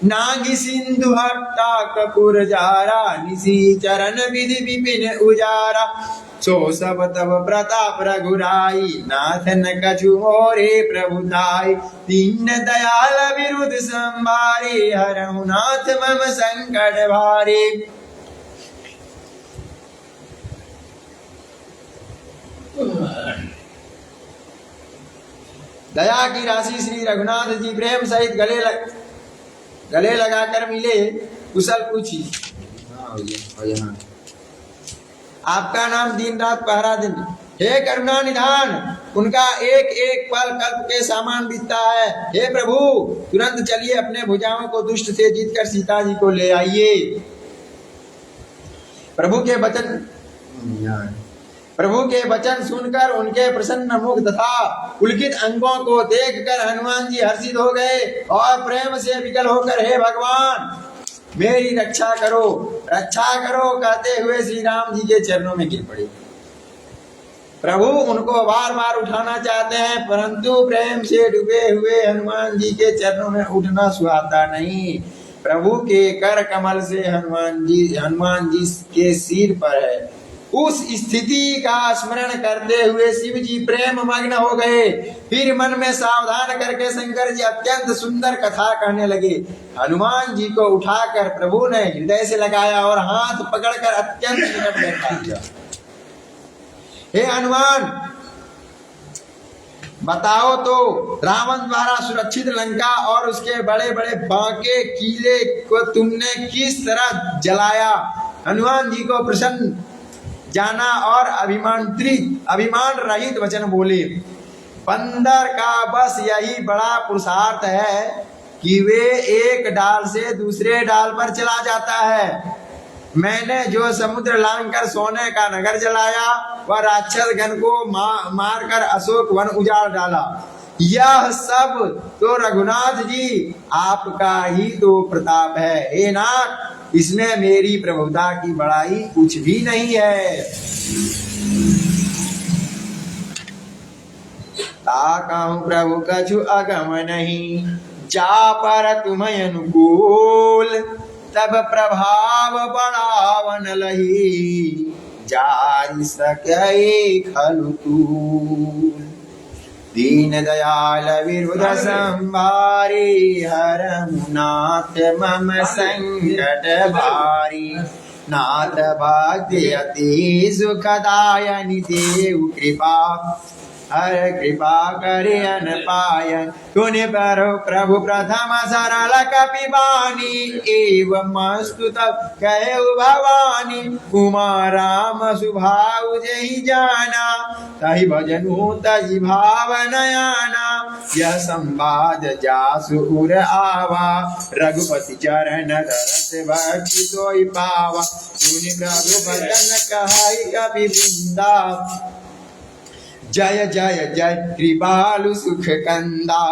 नागी सिंधु हट्टा कपूर जारा निसी चरण विधि विपिन उजारा सो सब तब प्रताप रघुराई नाथ न कछु मोरे प्रभुताई दीन दयाल विरुद्ध संभारे हरहु नाथ मम संकट भारे। दया की राशि श्री रघुनाथ जी प्रेम सहित गले लगाकर मिले कुशल पूछी। आपका नाम दिन रात पहरा दिन, हे करुणा निधान, उनका एक एक पल कल्प के समान बीतता है। हे प्रभु तुरंत चलिए अपने भुजाओं को दुष्ट से जीतकर सीता जी को ले आइए। प्रभु के वचन सुनकर उनके प्रसन्न मुख तथा पुलकित अंगों को देखकर हनुमान जी हर्षित हो गए और प्रेम से विकल होकर हे भगवान मेरी रक्षा करो कहते हुए श्री राम जी के चरणों में गिर पड़े। प्रभु उनको बार बार उठाना चाहते हैं परंतु प्रेम से डूबे हुए हनुमान जी के चरणों में उठना सुहाता नहीं। प्रभु के कर कमल से हनुमान जी के सिर पर है। उस स्थिति का स्मरण करते हुए शिव जी प्रेम मग्न हो गए। फिर मन में सावधान करके शंकर जी अत्यंत सुंदर कथा कहने लगे। हनुमान जी को उठाकर प्रभु ने हृदय से लगाया और हाथ पकड़कर अत्यंत निकट बैठा दिया। हे हनुमान बताओ तो रावण द्वारा सुरक्षित लंका और उसके बड़े बड़े बांके किले को तुमने किस तरह जलाया। हनुमान जी को प्रसन्न जाना और अभिमान रहित वचन बोले। बंदर का बस यही बड़ा पुरुषार्थ है कि वे एक डाल से दूसरे डाल पर चला जाता है। मैंने जो समुद्र लांघकर सोने का नगर जलाया वह राक्षस गण को मारकर अशोक वन उजाड़ डाला। यह सब तो रघुनाथ जी आपका ही तो प्रताप है। हे नाथ इसमें मेरी प्रभुता की बड़ाई कुछ भी नहीं है। ताकहु प्रभु कछु अगम नहीं जा पर तुम्हें अनुकूल तब प्रभाव बढ़ावन लही जारी सके खलु तूल। दीन दयाल विरुद्ध संभारी हरहु नाथ मम संकट भारी। नाथ भक्ति अति सुखदायनि देव कृपा हर कृपा करे अन पायन। तुनि प्रभु प्रथम सरल कपिबानी एवं मस्तु तब कहु भवानी। कुमार राम सुभाव जहि जाना तहि भजनु तहि भाव नयाना। यह संवाद जासु उर आवा रघुपति चरण धरत भक्ति सोई पावा। सुनि प्रभु भजन कहई कपि वृंदा जय जय जय कृपालु सुख कंदा।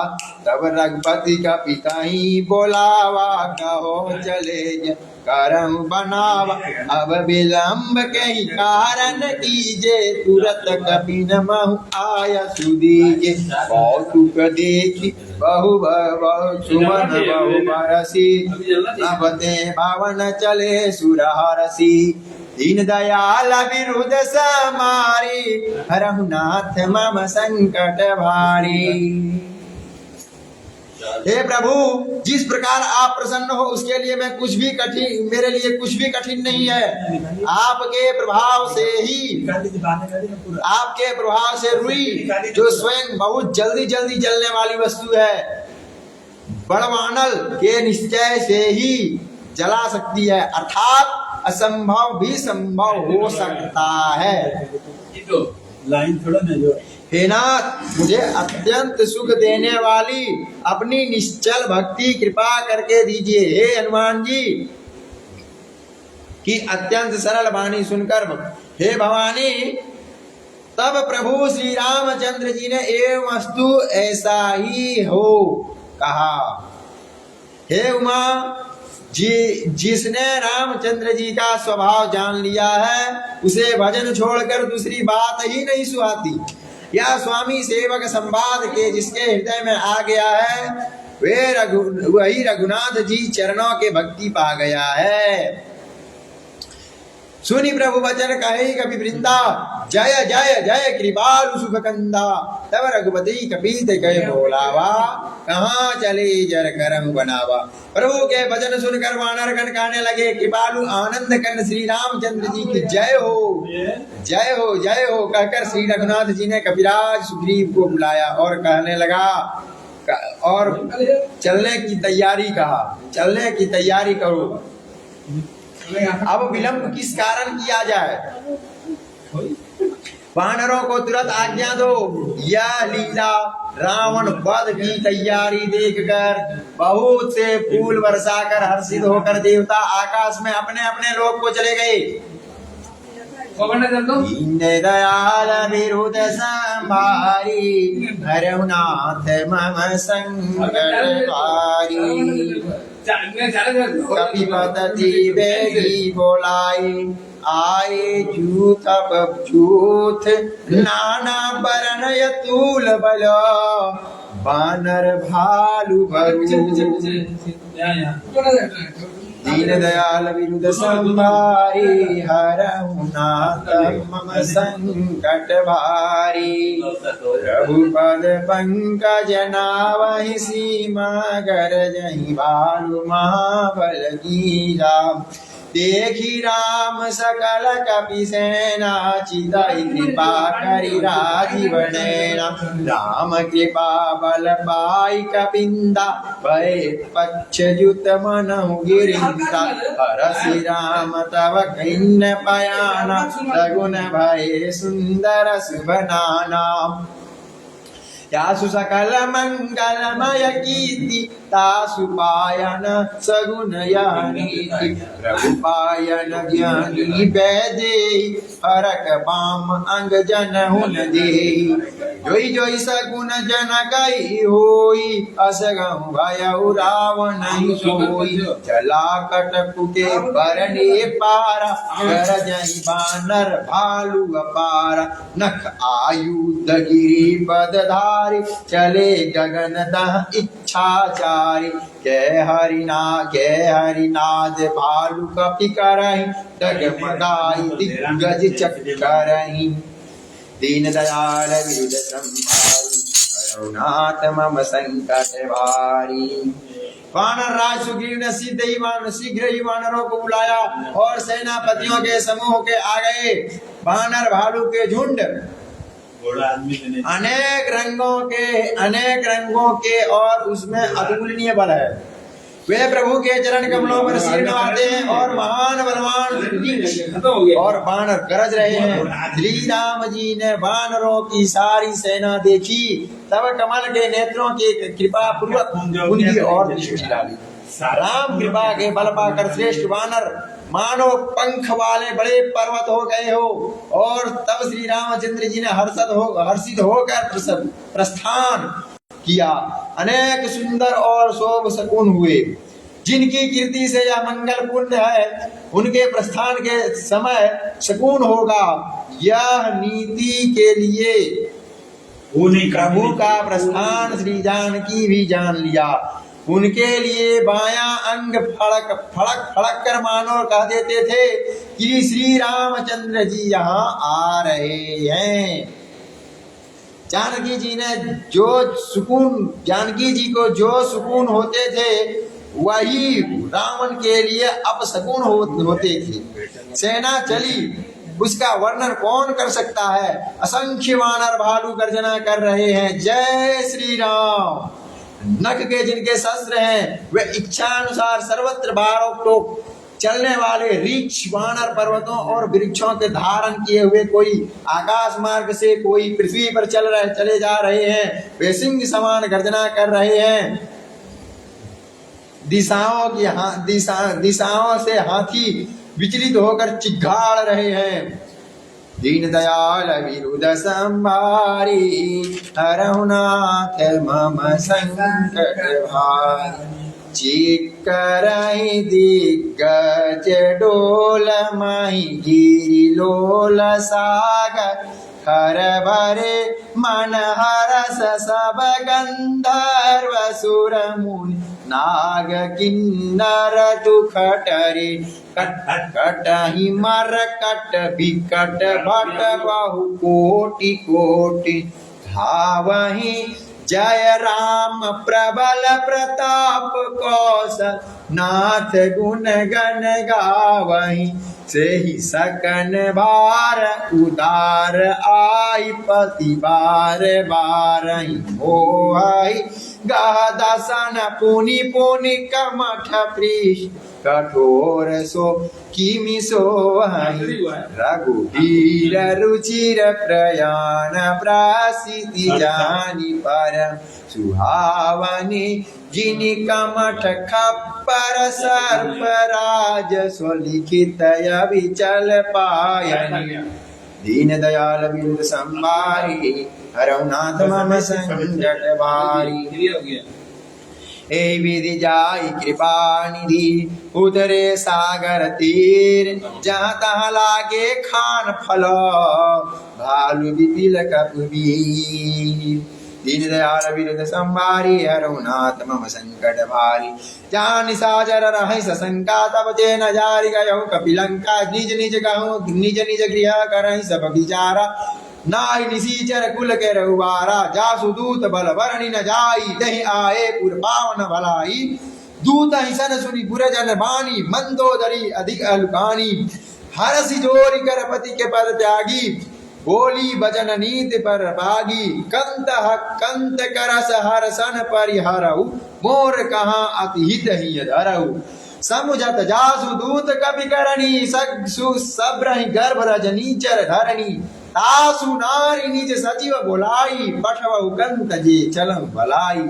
तब रघुपति का पिताई बोलावा कहो चले करम बनावा। अब विलंब के ही कारण कीजे तुरत कपि न महु आया सुदीजे। कौतुक देखी बहु सुमन बहु बरसी नभते भवन चले सुरहरसी। दीन दयाल विरुद्ध समारी हरहु नाथ मम संकट भारी। हे प्रभु जिस प्रकार आप प्रसन्न हो उसके लिए मेरे लिए कुछ भी कठिन नहीं है। आपके प्रभाव से रुई जो स्वयं बहुत जल्दी जलने वाली वस्तु है बड़वानल के निश्चय से ही जला सकती है, अर्थात असंभव भी संभव हो सकता है। लाइन थोड़ा ना जो हे नाथ, मुझे अत्यंत सुख देने वाली अपनी निश्चल भक्ति कृपा करके दीजिए। हे हनुमान जी की अत्यंत सरल वाणी सुनकर हे भवानी, तब प्रभु श्री रामचंद्र जी ने एवं अस्तु ऐसा ही हो कहा। हे उमा जी, जिसने रामचंद्र जी का स्वभाव जान लिया है उसे भजन छोड़कर दूसरी बात ही नहीं सुहाती। यह स्वामी सेवक संवाद के जिसके हृदय में आ गया है वही रघुनाथ जी चरणों के भक्ति पा गया है। सुनी प्रभु वचन कहे कपि वृंदा, जय जय जय कृपालु सुख कंदा। तब रघुपति कपीत गए बोलावा, कहाँ चले जर करम बनावा। प्रभु के वचन सुनकर वानर गण कहने लगे, कृपालु आनंद कंद श्री रामचंद्र जी की जय हो, जय हो, जय हो कहकर श्री रघुनाथ जी ने कपिराज सुग्रीव को बुलाया और कहने लगा और चलने की तैयारी कहा, चलने की तैयारी करो। अब विलंब किस कारण किया जाए, वानरों को तुरंत आज्ञा दो। यह लीला रावण वध की तैयारी देखकर बहुत से फूल बरसाकर हर्षित होकर देवता आकाश में अपने अपने लोक को चले गए। दीन दयाल विरुद्ध संभारी, हरहुनाथ मम संकट भारी। कपिपति बेगी बोलाई, आए जूथ बूथ नाना बरन यतूल बल, बानर भालू भरू। दीन दयाल विरुद्ध संभारी, हरहुनाथ मम संकट भारी। रघुपद पंकज नावहि सीमा, गरजहि भालु महाबल कीजा। देखी राम सकल कपि सेना, चितहि कृपा करि राजीव नैना। राम कृपा बल पाई कपिंदा, भय पक्ष जुत मनहु गिरिंदा। हरषि राम तव कहिन पयाना, सगुन भय सुंदर शुभ नाना। यासु सकल मंगलमय कीर्ति, तासु पायन सगुन यह नीति। रघुपायन ज्ञानी वैदेही, हरक बाम अंग जन हुन देहि। जोई जोई सगुन जन कई होई, असगहु भयउ रावण सोई। चला कटकु के बरने पारा, गरजहि बानर भालु अपारा। नख आयुध गिरि बदधारी, चले गगन दह इच्छाचारी। जय हरिनाद भालु कपि करहि, डगमगाई दिग्गज चक्रहि। दीन दयाल विरुद्ध संभारी, हरहुनाथ मम संकट भारी। वानर राज सुग्रीव ने शीघ्र ही वानरों को बुलाया और सेनापतियों के समूह के आ गए। वानर भालू के झुंड अनेक रंगों के और उसमें अतुलनीय बल है। वे प्रभु के चरण कमलों पर सिर नवाते हैं और महान बलवान और वानर गरज रहे हैं। श्री राम जी ने वानरों की सारी सेना देखी, तब कमल के नेत्रों की कृपा पूर्वक उनकी ओर दृष्टि डाली। राम कृपा के बल पाकर श्रेष्ठ वानर मानो पंख वाले बड़े पर्वत हो गए हो। और तब श्री रामचंद्र जी ने हर्षित होकर प्रस्थान किया। अनेक सुंदर और शोभ शकुन हुए, जिनकी कीर्ति से यह मंगल पुण्य है, उनके प्रस्थान के समय शकुन होगा। यह नीति के लिए प्रभु का प्रस्थान श्री जानकी भी जान लिया। उनके लिए बायां अंग फड़क फड़क कर मानो कह देते थे कि श्री रामचंद्र जी यहाँ आ रहे हैं। जानकी जी को जो सुकून होते थे वही रावण के लिए अपशकुन होते थे। सेना चली, उसका वर्णन कौन कर सकता है। असंख्य वानर भालू गर्जना कर रहे हैं, जय श्री राम। नख के जिनके शस्त्र हैं वे इच्छा अनुसार सर्वत्र बारोक्टोक चलने वाले ऋक्ष वानर पर्वतों और वृक्षों के धारण किए हुए, कोई आकाश मार्ग से कोई पृथ्वी पर चले जा रहे हैं। वे सिंह समान गर्जना कर रहे हैं। दिशाओं से हाथी विचलित होकर चिघाड़ रहे हैं। दीन दयाल विरुद संभारी हरहुनाथ मम संकट भारी। चिकरहि दिग्गज डोल मही गिरि लोल सागर। हर भरे मन हरस सब गंधर्व सुर मुनि नाग किन्नर दुखटरे। कट कटहि मरकट विकट भट बहु कोटि कोटि। धावहि जय राम प्रबल प्रताप कौशल नाथ गुण गण गावहि। सेहि सकन भार उदार आई पति बार बारहि। मोहि गहदसन पुनि पुनि कमठ पृष्ठ कठोर सो किमि सोहहि। रघुवीर रुचिर प्रयाण प्रसिद्धि जानि परम सुहावनि। जिनि कमठ खप्पर सर्प राज स्वलिखित अविचल पायनि। दीन दयाल बिरुद संभारी हरहुनाथ मम संकट भारी। ए विधि जाई कृपा निधि उतरे सागर तीर। जहाँ तहाँ लागे खान फल भालु विपिल कपीर। दीन दयाल विरुद संभारी हरहुनाथ मम संकट भारी। जहाँ निशाचर रहि सशंका तब ते न जारि गयहु कपिलंका। निज निज गहु निज निज गृह करहि सब विचारा। नाहि निशीचर कुल के रघुबारा। जासु दूत बल बरणी न जाई दहि आए पुर पावन भलाई। दूत हिसन सुनि पुरजन बानी मंदोदरी अधिक अलुकानी। हरसि जोरि कर पति के पद त्यागी बोली बचन नीति पर भागी। कंत करस हरसन परिहरऊ मोर कहाँ अति हित ही धरऊ। समुझत जासु दूत कपि करनी सब्रहि गर्भ रजनीचर धरणी। तासु नारी निज सचिव बोलाई पठवहु कंत जे चलहु भलाई।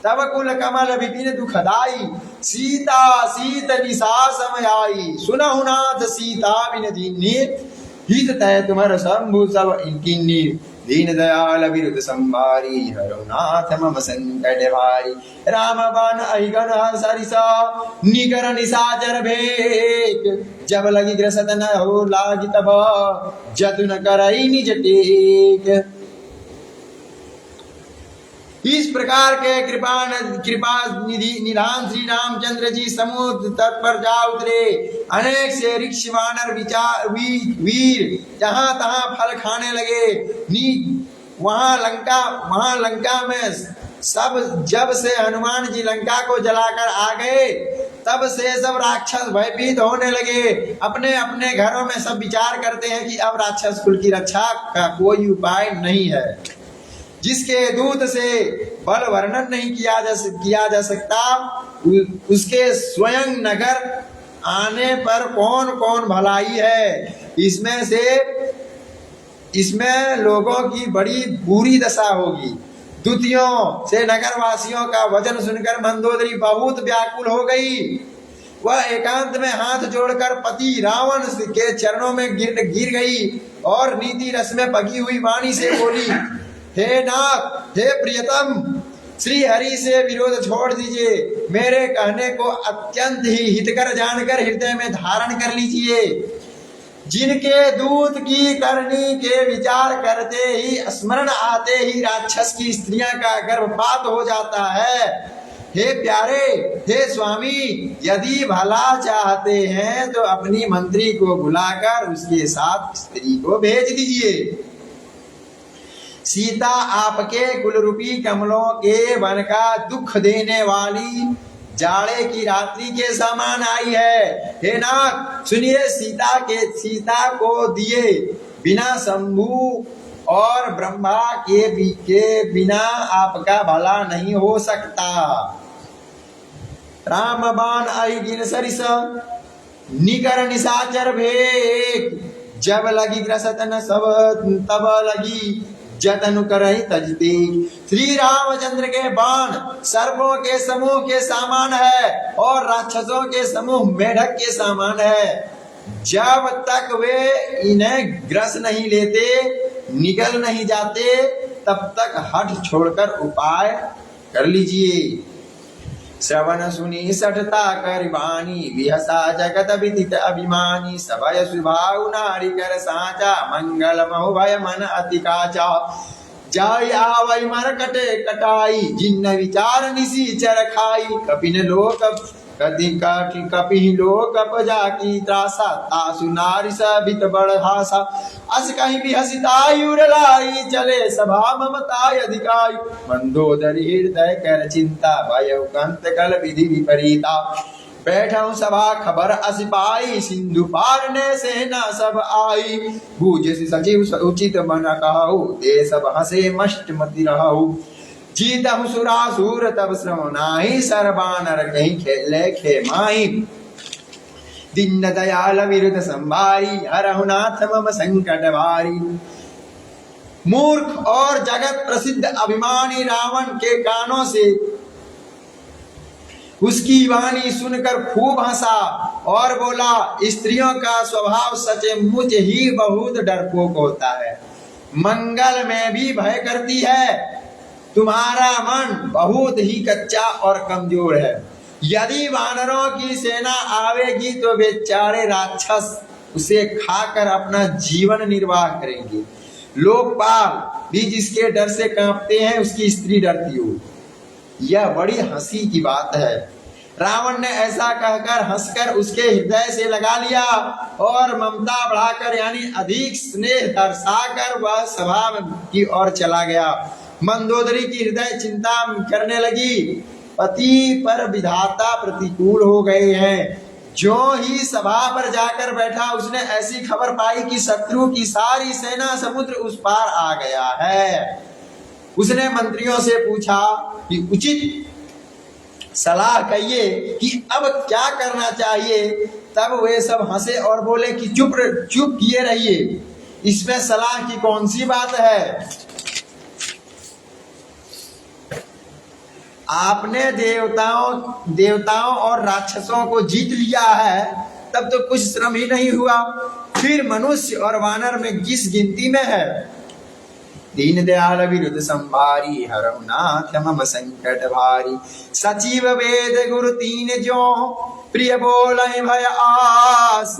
तब कुल कमल विपिन दुखदाई सीता सीत निशा समयाई। सुनहु नाथ सीता बिन दीन्ही हित तय तुमर शंभु सब इनकिन्नी। दीन दयाल विरुद संभारी हरहुनाथ मम संकट भारी। राम बाण अहिगन सरिसा निकर निशाचर भेक। जब लगी ग्रसत न हो लागी तब जतु न करई निज टेक। इस प्रकार के कृपा निधि निधान श्री रामचंद्र जी समुद्र तट पर जा उतरे। अनेक से ऋक्ष वानर वीर जहाँ तहाँ फल खाने लगे। वहाँ लंका में जब से हनुमान जी लंका को जलाकर आ गए तब से सब राक्षस भयभीत होने लगे। अपने अपने घरों में सब विचार करते हैं कि अब राक्षस कुल की रक्षा का कोई उपाय नहीं है। जिसके दूत से बल वर्णन नहीं किया जा सकता उसके स्वयं नगर आने पर कौन कौन भलाई है। इसमें लोगों की बड़ी बुरी दशा होगी। दूतियों से नगरवासियों का वचन सुनकर मंदोदरी बहुत व्याकुल हो गई। वह एकांत में हाथ जोड़कर पति रावण के चरणों में गिर गई और नीति रस में पकी हुई वाणी से बोली, हे नाथ, हे प्रियतम, श्री हरि से विरोध छोड़ दीजिए। मेरे कहने को अत्यंत ही हितकर जानकर हृदय में धारण कर लीजिए। जिनके दूत की करनी के विचार करते ही स्मरण आते ही राक्षस की स्त्रियां का गर्भपात हो जाता है। हे प्यारे, हे स्वामी, यदि भला चाहते हैं तो अपनी मंत्री को बुलाकर उसके साथ स्त्री को भेज दीजिए। सीता आपके कुलरूपी कमलों के वन का दुख देने वाली जाड़े की रात्रि के समान आई है। हे नाथ, सुनिए, सीता को दिए बिना शंभु और ब्रह्मा के बिना आपका भला नहीं हो सकता। राम बाण आई गिन सरिस निकर निशाचर भेक, जब लगी ग्रसत न सब तब लगी जतन करहि तजते। श्री रामचंद्र के बाण सर्पों के समूह के समान है और राक्षसों के समूह मेढक के समान है। जब तक वे इन्हें ग्रस नहीं लेते, निगल नहीं जाते, तब तक हठ छोड़कर उपाय कर लीजिए। श्रवण सुनी सठता कर वाणी, विहसा जगत विदित अभिमानी। सभय सुभाव नारी कर साचा, मंगल महु भय मन अति काचा। जाय आवै मरकटे कटाई, जिन्न विचार निसीचर खाई। कपिन लोक कपि लोक जाकी त्रासा, तासु नारी सबित बड़ हासा। अस कहीं भी हसिताई उड़लाई, चले सभा ममताय अधिकाई। मंदोदरी हृदय कर चिंता, भय कंत कल विधि विपरीता। बैठऊ सभा खबर अस पाई, सिंधु पार ने सेना सब आई। बूझ सचिव उचित मन कहु, ते सब हसे मष्ट मति रहु। जीतहु सुरासुर तब श्रम नाही, सरबानर कहीं खेले खेमाई। दीन दयाल विरुद्ध संभारी, हरहु नाथ मम संकट भारी। मूर्ख और जगत प्रसिद्ध अभिमानी रावण के कानों से उसकी वाणी सुनकर खूब हंसा और बोला, स्त्रियों का स्वभाव सचमुच ही बहुत डरपोक होता है, मंगल में भी भय करती है। तुम्हारा मन बहुत ही कच्चा और कमजोर है। यदि वानरों की सेना आवेगी तो बेचारे राक्षस उसे खाकर अपना जीवन निर्वाह करेंगे। लोकपाल भी जिसके डर से कांपते हैं, उसकी स्त्री डरती हो। यह बड़ी हंसी की बात है। रावण ने ऐसा कहकर हंसकर उसके हृदय से लगा लिया और ममता बढ़ाकर यानी अधिक स्नेह दर्शाकर वह सभा की ओर चला गया। मंदोदरी की हृदय चिंता करने लगी, पति पर विधाता प्रतिकूल हो गए हैं। जो ही सभा पर जाकर बैठा, उसने ऐसी खबर पाई कि शत्रु की सारी सेना समुद्र उस पार आ गया है। उसने मंत्रियों से पूछा कि उचित सलाह कहिए कि अब क्या करना चाहिए। तब वे सब हंसे और बोले कि चुप किए रहिए, इसमें सलाह की कौन सी बात है। आपने देवताओं और राक्षसों को जीत लिया है, तब तो कुछ श्रम ही नहीं हुआ, फिर मनुष्य और वानर में किस गिनती में है। दीन दयाल विरुद्ध संभारी, हरहु नाथ मम संकट भारी। सचिव वेद गुरु तीन जो, प्रिय बोले भय आस।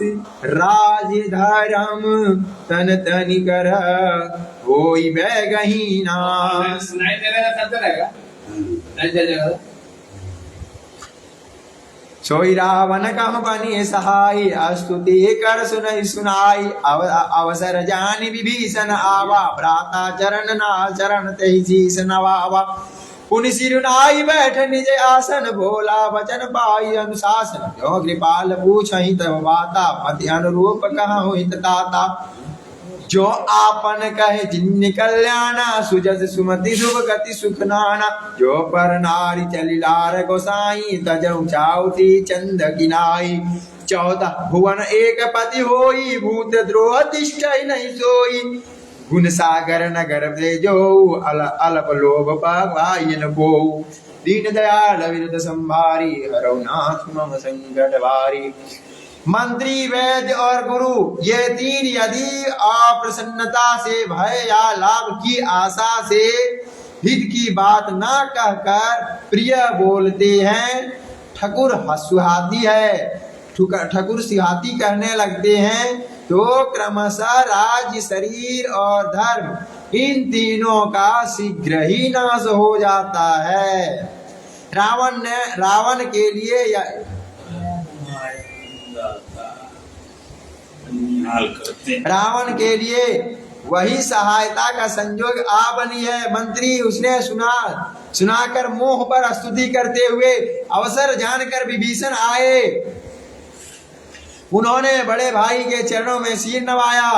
राज धर्म तन तनि कर, होई बैगही नास। सोई रावण कह बनी सहाय, स्तुति कर सुनई सुनाई। अवसर जानि विभीषण आवा, भ्राता चरण ना चरण तेहि शीस नवावा। पुनि सिरुनाई बैठ निज आसन, भोला वचन पाई अनुशासन। जो कृपाल पूछहि तब बाता, मति अनुरूप कहु हित ताता। जो आपन कहे जिन्न कल्याणा, सुजस सुमति शुभ गति सुख नाना। जो पर नारी चली लार गोसाई, तजहु चाउती चंद किनाई। 14 भुवन एक पति होई, भूत द्रोह तिष्ठै नहीं सोई। गुण सागर नगर दे जो, अल्प लोभ पाइन को। दीन दयाल विरुद्ध संभारी, हरहु नाथ मम संकट भारी। मंत्री वैद्य और गुरु ये तीन यदि अप्रसन्नता से, भय या लाभ की आशा से हित की बात ना कहकर प्रिय बोलते हैं, ठकुर सुहाती है, ठकुर सुहाती कहने लगते हैं, तो क्रमशः राज्य, शरीर और धर्म इन तीनों का शीघ्र ही नाश हो जाता है। रावण के लिए वही सहायता का संजोग आ बनी है। मंत्री उसने सुनाकर मोह पर स्तुति करते हुए अवसर जानकर विभीषण आए। उन्होंने बड़े भाई के चरणों में सिर नवाया।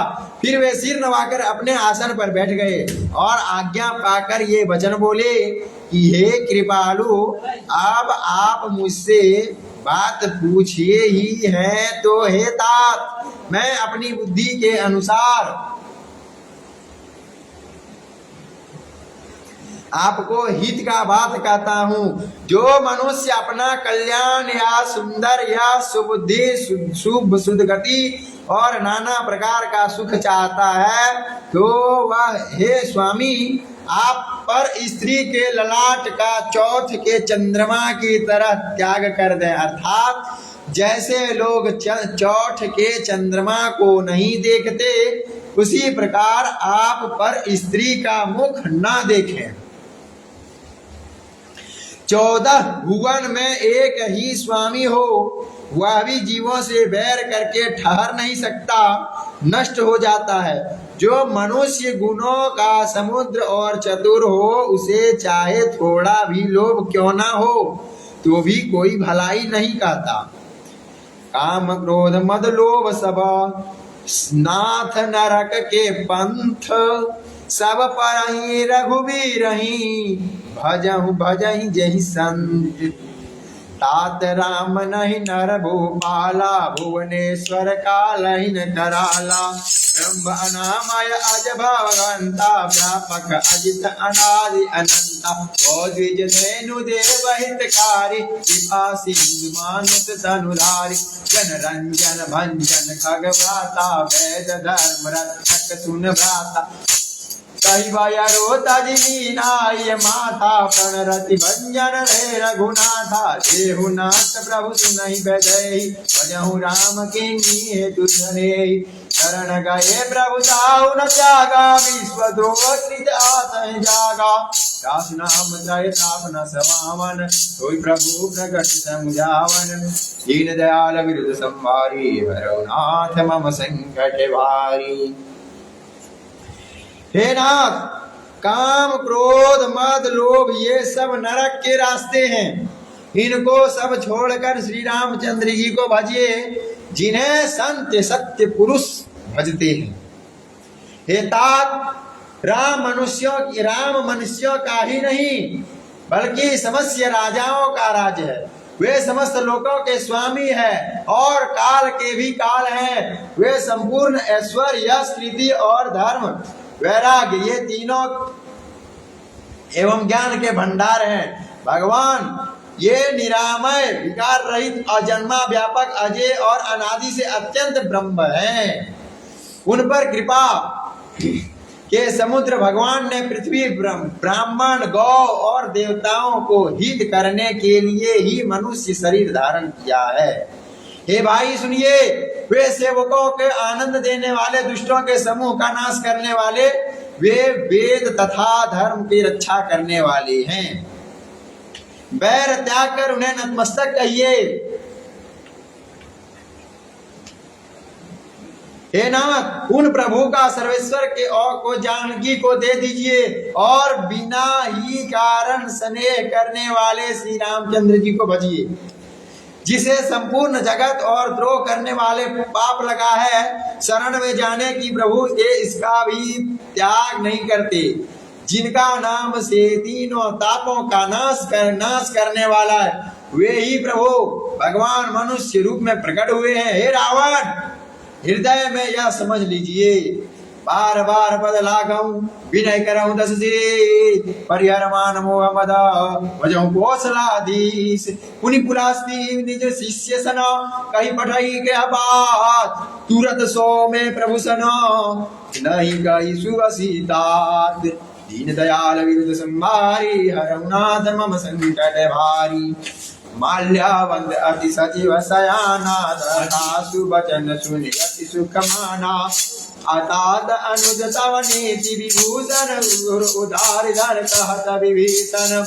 फिर वे सिर नवाकर अपने आसन पर बैठ गए और आज्ञा पाकर ये वचन बोले कि हे कृपालु, अब आप मुझसे बात पूछिए ही है तो हे तात, मैं अपनी बुद्धि के अनुसार आपको हित का बात कहता हूँ। जो मनुष्य अपना कल्याण या सुंदर या सुबुद्धि शुभ सुदगति और नाना प्रकार का सुख चाहता है, तो वह हे स्वामी आप पर स्त्री के ललाट का चौथ के चंद्रमा की तरह त्याग कर दें। अर्थात जैसे लोग चौथ के चंद्रमा को नहीं देखते, उसी प्रकार आप पर स्त्री का मुख न देखें। 14 भुवन में एक ही स्वामी हो, वह भी जीवों से बैर करके ठहर नहीं सकता, नष्ट हो जाता है। जो मनुष्य गुणों का समुद्र और चतुर हो, उसे चाहे थोड़ा भी लोभ क्यों ना हो, तो भी कोई भलाई नहीं कहता। काम क्रोध मद लोभ सब नाथ नरक के पंथ, सब परहि रघुबीरहि भजहु भजहि जहि संत। तात राम नहीं नर भूपाला, भुवनेश्वर कालहि न कराला। ब्रह्म अनामय अज भगवंता, व्यापक अजित अनादि अनंता। द्विज धेनु देव हितकारी, कृपा सिंधु मानुष तनुधारी। जन रंजन भंजन खग भ्राता, वेद धर्म रक्षक सुन भ्राता। कही बयरो तजमीनाय माथा, प्रणरति भंजन रे रघुनाथा। देहुनाथ प्रभु सुनहि बजहि, भजहु राम किन्ही हेतु धनेहि। शरण गए प्रभु ताहु न त्यागा, विश्वद्रोह कृत आतहि जागा। दास नाम त्रय ताप न समावन, सोई प्रभु प्रगट समुझावन। दीन दयाल विरुद्ध संवारी, भरो नाथ मम संकट भारी। हे नाथ, काम क्रोध मद लोभ ये सब नरक के रास्ते हैं। इनको सब छोड़कर श्री रामचंद्र जी को भजिए, जिन्हें संत सत्य पुरुष भजते हैं। हे तात, राम मनुष्यों का ही नहीं, बल्कि समस्त राजाओं का राज्य है। वे समस्त लोकों के स्वामी है और काल के भी काल हैं। वे संपूर्ण ऐश्वर्य, यश, कीर्ति और धर्म, वैराग्य, ये तीनों एवं ज्ञान के भंडार हैं। भगवान ये निरामय, विकार रहित, अजन्मा, व्यापक, अजय और अनादि से अत्यंत ब्रह्म हैं। उन पर कृपा के समुद्र भगवान ने पृथ्वी, ब्राह्मण, गौ और देवताओं को हित करने के लिए ही मनुष्य शरीर धारण किया है। हे भाई सुनिए, वे सेवकों के आनंद देने वाले, दुष्टों के समूह का नाश करने वाले, वे वेद तथा धर्म की रक्षा करने वाले हैं। बैर त्याग कर उन्हें नतमस्तक कहिए। हे नाथ, उन प्रभु का सर्वेश्वर के और को जानकी को दे दीजिए और बिना ही कारण स्नेह करने वाले श्री रामचंद्र जी को भजिए। जिसे संपूर्ण जगत और द्रोह करने वाले पाप लगा है, शरण में जाने की प्रभु ये इसका भी त्याग नहीं करते। जिनका नाम से तीनों तापों का नाश करने वाला है, वे ही प्रभु भगवान मनुष्य रूप में प्रकट हुए हैं। हे रावण, हृदय में यह समझ लीजिए, बार बार पद लागऊ विनय करऊं 10 सिरे, परिहर मान मोह मद भजऊं कौशलाधीश। पुनि पुलास्ती निज शिष्य सन, कही पठई के बात, तुरत सो में प्रभु सन, नहीं कही सुवसितात। दीन दयाल विरुद्ध संभारी, हरऊ नाथ मम संकट भारी। माल्यावंत अति सचिव सयाना, दासु वचन सुनि अति सुख माना। अतात अनुज तव नीति विभूषण, उदार धर कहत विभीषण।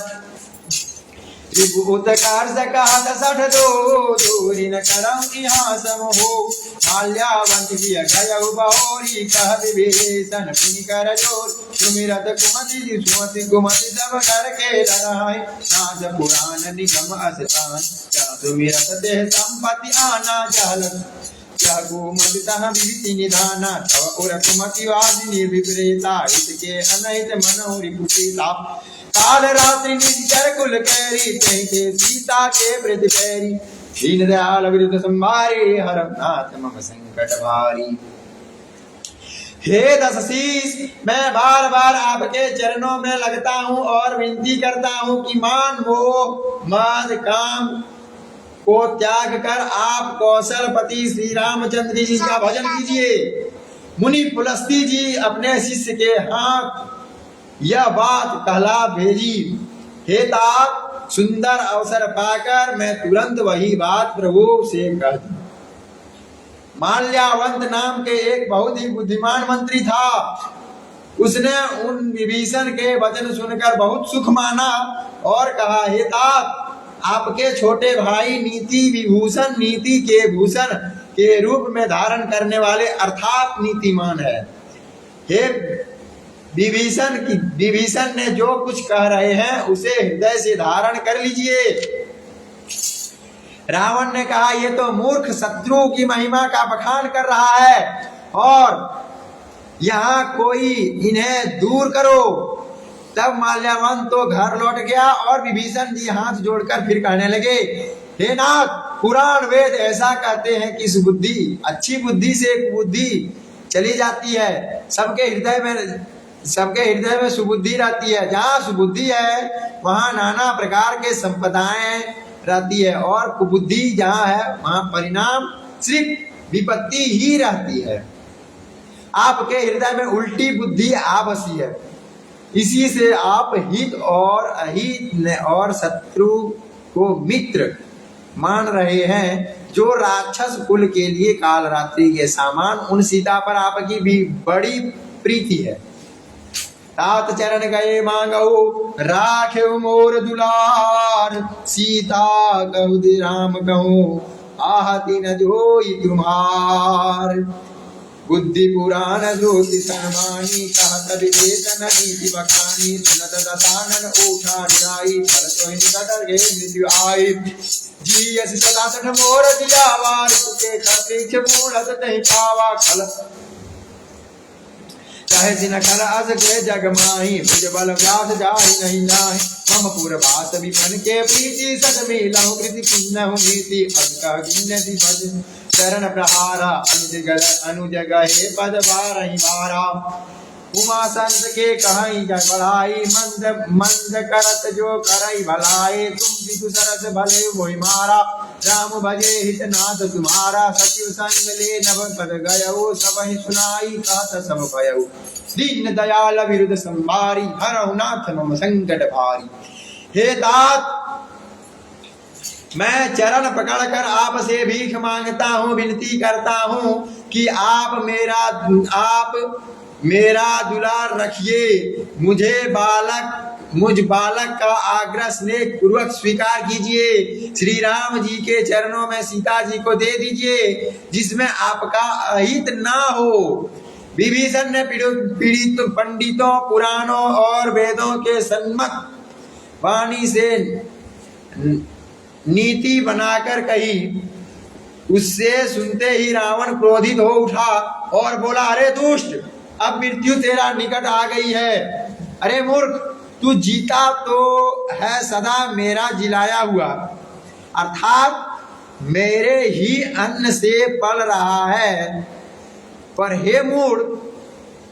विभूत कार्य कहत 62, दूरी न करऊं यहाँ सम हो। माल्यावंत किया गयउ बहोरी, कह विभीषण पुनि कर जोर। सुमिरत कुमति सुमति कुमति सब कर के डराय, नाथ पुराण निगम अस्थान। सुमिरत देह संपत्ति आना जहल, यह गोमतितः विविधि निधान तव उर कुमति वादिनी विपरीता हित के अनहित मनो रिपुता काल रात्रि निश्चर कुल कैरी कहीं थे सीता के वृद्ध पैरी दीन दयाल विरुद्ध संभारे हरम नाथ मम संकट भारी। हे दशशीष, मैं बार बार आपके चरणों में लगता हूँ और विनती करता हूँ कि मान मोह मद काम को त्याग कर आप कौशलपति श्री रामचंद्र जी का भजन कीजिए। मुनि पुलस्ती जी अपने शिष्य के हाथ यह बात कहला भेजी। हे तात, सुंदर अवसर पाकर मैं तुरंत वही बात प्रभु से कह दी। माल्यावंत नाम के एक बहुत ही बुद्धिमान मंत्री था। उसने उन विभीषण के वचन सुनकर बहुत सुख माना और कहा, हे तात, आपके छोटे भाई नीति विभूषण, नीति के भूषण के रूप में धारण करने वाले अर्थात नीतिमान है। हे विभीषण ने जो कुछ कह रहे हैं उसे हृदय से धारण कर लीजिए। रावण ने कहा, ये तो मूर्ख शत्रु की महिमा का बखान कर रहा है और यहाँ कोई इन्हें दूर करो। तब माल्यावंत तो घर लौट गया और विभीषण जी हाथ जोड़कर फिर कहने लगे, हे नाथ, पुराण वेद ऐसा कहते हैं कि सुबुद्धि, अच्छी बुद्धि से कुबुद्धि चली जाती है। सबके हृदय में सुबुद्धि रहती है। जहाँ सुबुद्धि है वहाँ नाना प्रकार के संपदाएं रहती है और कुबुद्धि जहाँ है वहाँ परिणाम सिर्फ विपत्ति ही रहती है। आपके हृदय में उल्टी बुद्धि आ बसी है। इसी से आप हित और अहित और शत्रु को मित्र मान रहे हैं। जो राक्षस कुल के लिए काल रात्रि के सामान उन सीता पर आपकी भी बड़ी प्रीति है। तात चरण गए मांगो राखे मोर दुलार, सीता कहु राम कहूँ आहति न जोई तुम्हार। बुद्धि पुराण ज्योति सनमानी कहत विवेचन नीति बखानी सुनत दसानन उठा निराई फल तो निकट गे मृत्यु आई। जी अस सदा सठ मोर दिया वार के खपीछ मूलत नहीं पावा खल चाहे दिन खल अस के जग माही भुज बल व्यास जाहि नहीं जाहि। मम पुर बात विपन के प्रीति सत मिलहु कृति किन्नहु नीति अनका गिन्नति भज चरण प्रहारा अनुज गहे पद बारहि बारा। उमा संत के कहीं जग बढ़ाई मंद करत जो करई भलाई। तुम पितु सरस भले मोहि मारा राम भजे हित नाथ तुम्हारा। सचिव संग ले नभ पद गयऊ सबहि सुनाई कहत सब भयऊ। दीन दयाल विरुद्ध संभारी हरहु नाथ मम संकट भारी। हे तात, मैं चरण पकड़कर आपसे भीख मांगता हूँ, विनती करता हूँ कि आप मेरा दुलार रखिए। मुझ बालक का आग्रह स्नेह पूर्वक स्वीकार कीजिए। श्री राम जी के चरणों में सीता जी को दे दीजिए जिसमें आपका अहित ना हो। विभीषण ने पीड़ित पंडितों, पुराणों और वेदों के सम्मत वाणी से नीति बनाकर कही। उससे सुनते ही रावण क्रोधित हो उठा और बोला, अरे दुष्ट, अब मृत्यु तेरा निकट आ गई है। अरे मूर्ख, तू जीता तो है सदा मेरा जिलाया हुआ, अर्थात मेरे ही अन्न से पल रहा है। पर हे मूढ़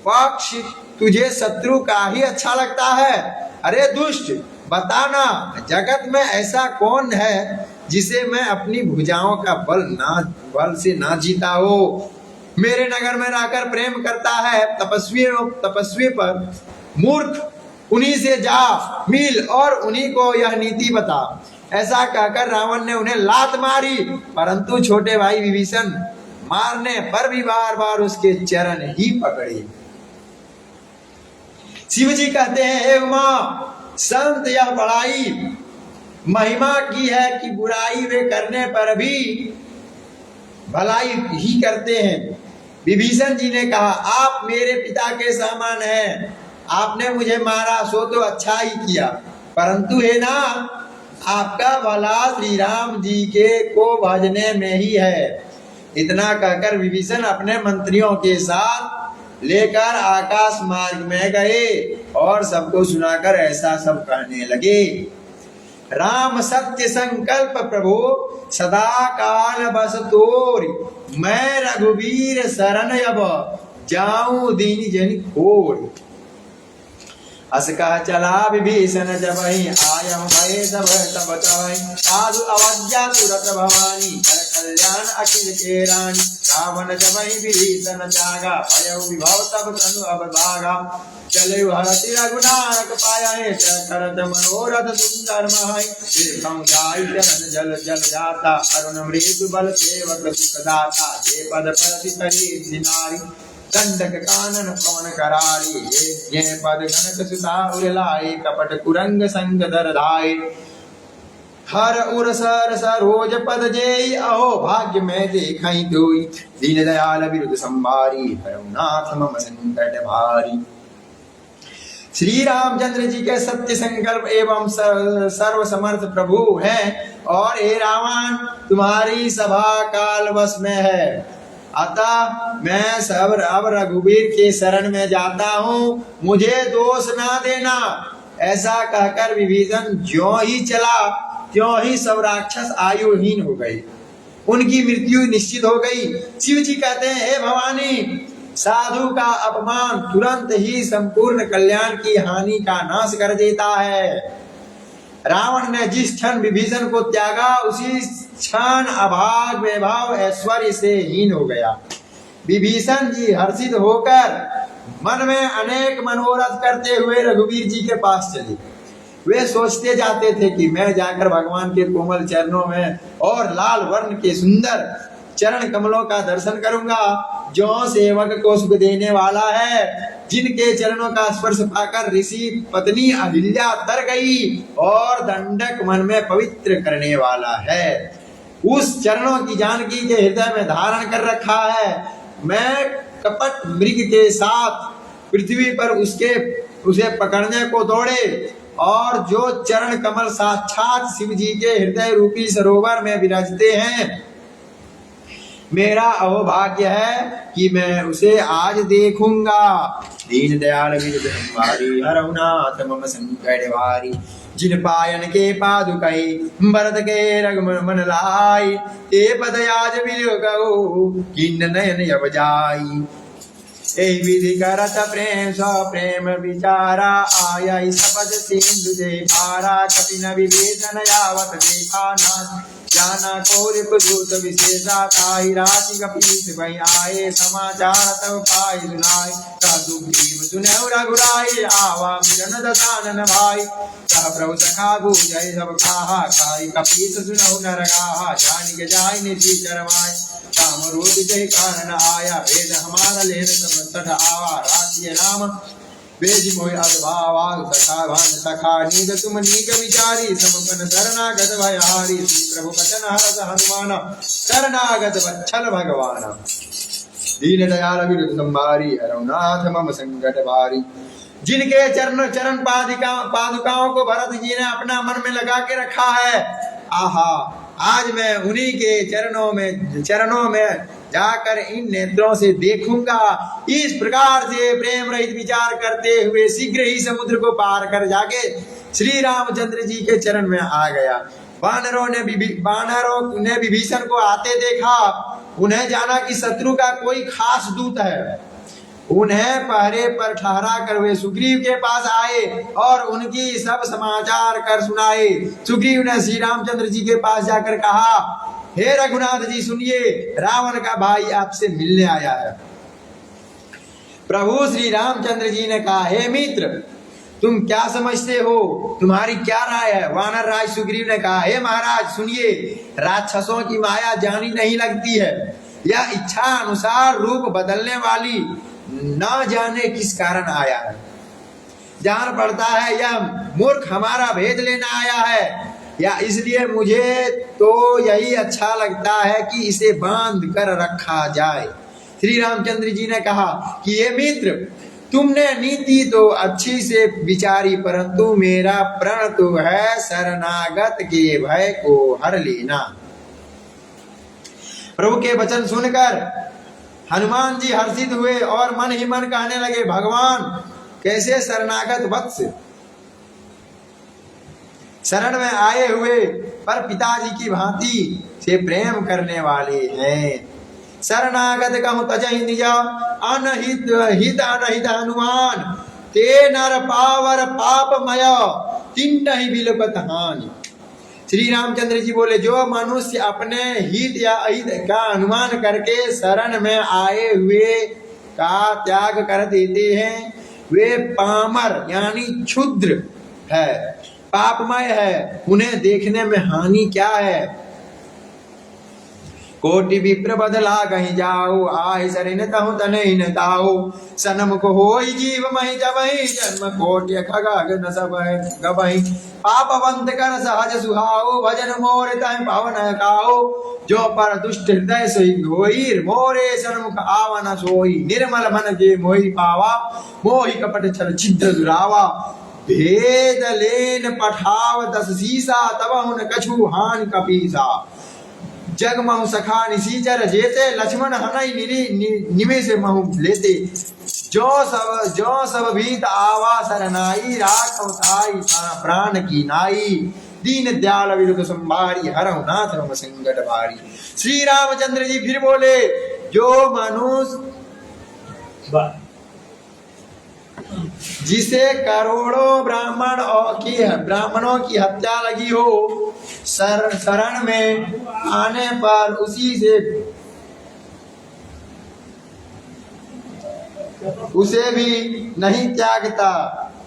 पक्ष, तुझे शत्रु का ही अच्छा लगता है। अरे दुष्ट, बताना, जगत में ऐसा कौन है जिसे मैं अपनी भुजाओं का बल से ना जीता हो। मेरे नगर में रहकर प्रेम करता है तपस्वी पर। मूर्ख, उन्हीं से जा मिल और उन्हीं को यह नीति बता। ऐसा कहकर रावण ने उन्हें लात मारी, परंतु छोटे भाई विभीषण मारने पर भी बार बार उसके चरण ही पकड़े। शिव जी कहते हैं, हे उमा, संत यह बड़ाई महिमा की है कि बुराई वे करने पर भी भलाई ही करते हैं। विभीषण जी ने कहा, आप मेरे पिता के समान हैं, आपने मुझे मारा सो तो अच्छा ही किया, परंतु है ना, आपका भला श्री राम जी के को भजने में ही है। इतना कहकर विभीषण अपने मंत्रियों के साथ लेकर आकाश मार्ग में गए और सबको सुनाकर ऐसा सब कहने लगे। राम सत्य संकल्प प्रभु सदा काल बस तोर, मैं रघुवीर शरण अब जाऊं दीन जन खोर। अस कह चला विभीषण जब आयम भय तब तब तब साधु अवज्ञा तुरत भवानी, कर कल्याण अखिल के रानी। रावण जब विभीषण त्यागा, भय विभव तब तनु अब भागा। चले हरति रघुनायक पाया, करत मनोरथ सुंदर महाय। देखम जाय चरण जल जल जाता, अरुण मृदु बल सेवक सुख दाता। जे पद परति तरी नारी, दंडक कानन पवन करारी। ये पद गणक सुता उरलाए, कपट कुरंग संग दर धाय। हर उर सर सरोज पद जेई, अहो भाग्य में देखई दोई। दीन दयाल विरुद्ध संभारी, हरनाथ मम संकट भारी। श्री रामचंद्र जी के सत्य संकल्प एवं सर्व समर्थ प्रभु हैं, और हे रावण तुम्हारी सभा काल वश में है, अतः मैं सब अब रघुवीर के शरण में जाता हूँ, मुझे दोष ना देना। ऐसा कहकर विभीषण ज्यों ही चला त्यों ही सब राक्षस आयुहीन हो गए, उनकी मृत्यु निश्चित हो गई। शिव जी कहते हैं, हे भवानी, साधु का अपमान तुरंत ही संपूर्ण कल्याण की हानि का नाश कर देता है। रावण ने जिस क्षण विभीषण को त्यागा, उसी क्षण अभाग वैभव ऐश्वर्य से हीन हो गया। विभीषण जी हर्षित होकर मन में अनेक मनोरथ करते हुए रघुवीर जी के पास चले। वे सोचते जाते थे कि मैं जाकर भगवान के कोमल चरणों में और लाल वर्ण के सुंदर चरण कमलों का दर्शन करूंगा, जो सेवक को सुख देने वाला है, जिनके चरणों का स्पर्श पाकर ऋषि पत्नी अहिल्या तर गई और दंडक मन में पवित्र करने वाला है। उस चरणों की जानकी के हृदय में धारण कर रखा है। मैं कपट मृग के साथ पृथ्वी पर उसे पकड़ने को दौड़े, और जो चरण कमल साक्षात शिव जी के हृदय रूपी सरोवर में विराजते हैं, मेरा अहोभाग्य है कि मैं उसे आज देखूंगा। दीन दयाल विरुद्ध संभारी, हरहुनाथ मम संकट भारी। जिन पायन के पादुकई भरत के रग मन लाई, ते पद आज विलो गौ किन्न नयन अब जाई। एहि विधि करत प्रेम स प्रेम विचारा, आया सपद सिंधु जे पारा। कपिन विभीषण यावत देखा ना, जाना कौरिप दूत विशेषा। ताहि राशि कपीस भई आए, समाचार तब पाई सुनाई। सुग्रीव सुनहु रघुराई, आवा मिलन दसानन भाई। कह प्रभु सखा बुझै सब काहा, खाई कपीस सुनहु नर गाहा। जानिक जाय निशिचर माय, काम रोग जय कारण आया। वेद हमारा लेन सब सठ आवा, राशिय नाम बेजी मोहि अद्भावा। सखा भान सखा नीक तुम नीक विचारी, समपन शरणागत भयहारी। श्री प्रभु बचन हरस हनुमान, शरणागत वत्सल भगवान। दीन दयाल विरुद्ध संभारी, हरहुनाथ मम संकट भारी। जिनके चरण पादुकाओं को भरत जी ने अपना मन में लगा के रखा है, आहा, आज मैं उन्हीं के चरणों में जाकर इन नेत्रों से देखूंगा। इस प्रकार से प्रेम रहित विचार करते हुए शीघ्र ही समुद्र को पार कर जाके श्री रामचंद्र जी के चरण में आ गया। वानरों ने विभीषण को आते देखा। उन्हें जाना कि शत्रु का कोई खास दूत है। उन्हें पहरे पर ठहरा कर वे सुग्रीव के पास आए और उनकी सब समाचार कर सुनाए। सुग्रीव ने श्री रामचंद्र जी के पास जाकर कहा, हे रघुनाथ जी सुनिए, रावण का भाई आपसे मिलने आया है। प्रभु श्री रामचंद्र जी ने कहा, हे मित्र, तुम क्या समझते हो, तुम्हारी क्या राय है। वानर राज सुग्रीव ने कहा, हे महाराज सुनिए, राक्षसों की माया जानी नहीं लगती है। यह इच्छा अनुसार रूप बदलने वाली ना जाने किस कारण आया है। जान पड़ता है यह मूर्ख हमारा भेद लेना आया है, या इसलिए मुझे तो यही अच्छा लगता है कि इसे बांध कर रखा जाए। श्री रामचंद्र जी ने कहा कि ये मित्र, तुमने नीति तो अच्छी से विचारी, परंतु मेरा प्रण तो है शरणागत के भय को हर लेना। प्रभु के वचन सुनकर हनुमान जी हर्षित हुए और मन ही मन कहने लगे, भगवान कैसे शरणागत वत्स शरण में आए हुए पर पिताजी की भांति से प्रेम करने वाले हैं। शरणागत कहूँ तजहि निज अनहित हित अनहित हनुमान, ते नर पावर पापमय तिन्हि बिलपत हानि। श्री रामचंद्र जी बोले, जो मनुष्य अपने हित या अहित का अनुमान करके शरण में आए हुए का त्याग कर देते हैं, वे पामर यानी क्षुद्र है, पापमय है, उन्हें देखने में हानि क्या है। कोटि विप्र बदला कहीं जाओ, आय शरण तहु तनहि न ताओ, सनमुख होई जीव महि जबहि, जन्म कोटि खगग न सबहि गबहि, पापवंत कर सहज सुहाओ, भजन मोर तहि पावन काओ, जो पर दुष्ट हृदय सोई होई, मोरे सन्मुख आवन सोई, निर्मल मन जे मोहि पावा, मोहि कपट छल छिद्र दुरावा, भेद लेन पठाव दस सीसा, तब हुन कछु हानि कपीसा, जग महु सखा निसीचर जेते, लक्ष्मण हनई निमेष महु लेते, जो सब भीत आवा सरनाई, राखव ताई प्राण की नाई, दीन दयाल विरुद्ध संभारी, हरहु नाथ रम संकट भारी। श्री रामचंद्र जी फिर बोले, जो मनुष्य जिसे करोड़ों ब्राह्मणों की हत्या लगी हो, शरण में आने पर उसे भी नहीं त्यागता,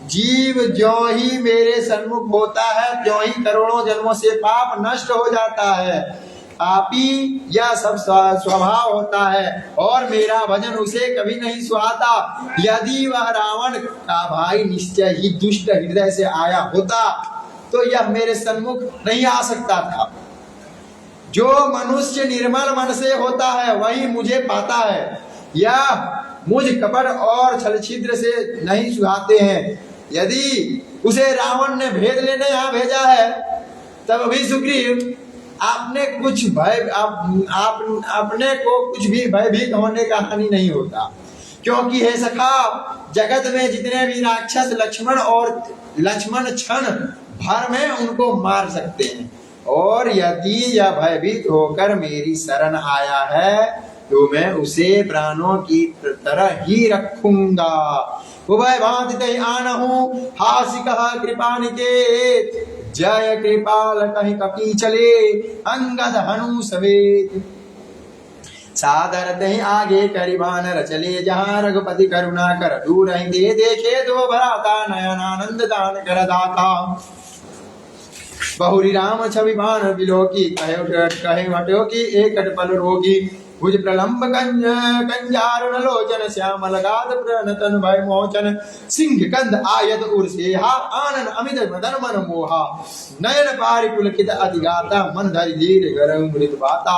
जीव जो ही मेरे सन्मुख होता है, त्यों ही करोड़ों जन्मों से पाप नष्ट हो जाता है। पापी यह सब स्वभाव होता है और मेरा भजन उसे कभी नहीं सुहाता। यदि वह रावण का भाई निश्चय ही दुष्ट हृदय से आया होता तो यह मेरे सन्मुख नहीं आ सकता था। जो मनुष्य निर्मल मन से होता है वही मुझे पाता है। यह मुझ कपट और छल छिद्र से नहीं सुहाते हैं। यदि उसे रावण ने भेद लेने यहाँ भेजा है तब भी सुग्रीव आपने को कुछ भी भयभीत होने का हानि नहीं होता, क्योंकि हे सखा, जगत में जितने भी राक्षस लक्ष्मण क्षण भर में उनको मार सकते हैं, और यदि यह भयभीत होकर मेरी शरण आया है तो मैं उसे प्राणों की तरह ही रखूंगा। उभय भांति तहि आनहु हासिक कृपा निकेत, जय कृपाल कहीं कपी चले अंगद हनु सवेत। सादर तहि आगे करि बानर चले, जहाँ रघुपति करुणा कर दूर दे देखे दो भराता, नयन आनंद दान कर दाता। बहुरी राम छवि बान बिलोकी, कहे हटो की एकट पल रोगी। भुज प्रलंब कंजार लोचन, श्यामल गाद प्रणतन भय मोचन। सिंह कंद आयत उर्सेहा, आनन अमित मदन मन मोहा। नयन पारि पुलकित अतिगाता, मन धरि धीर गरम मृत बाता।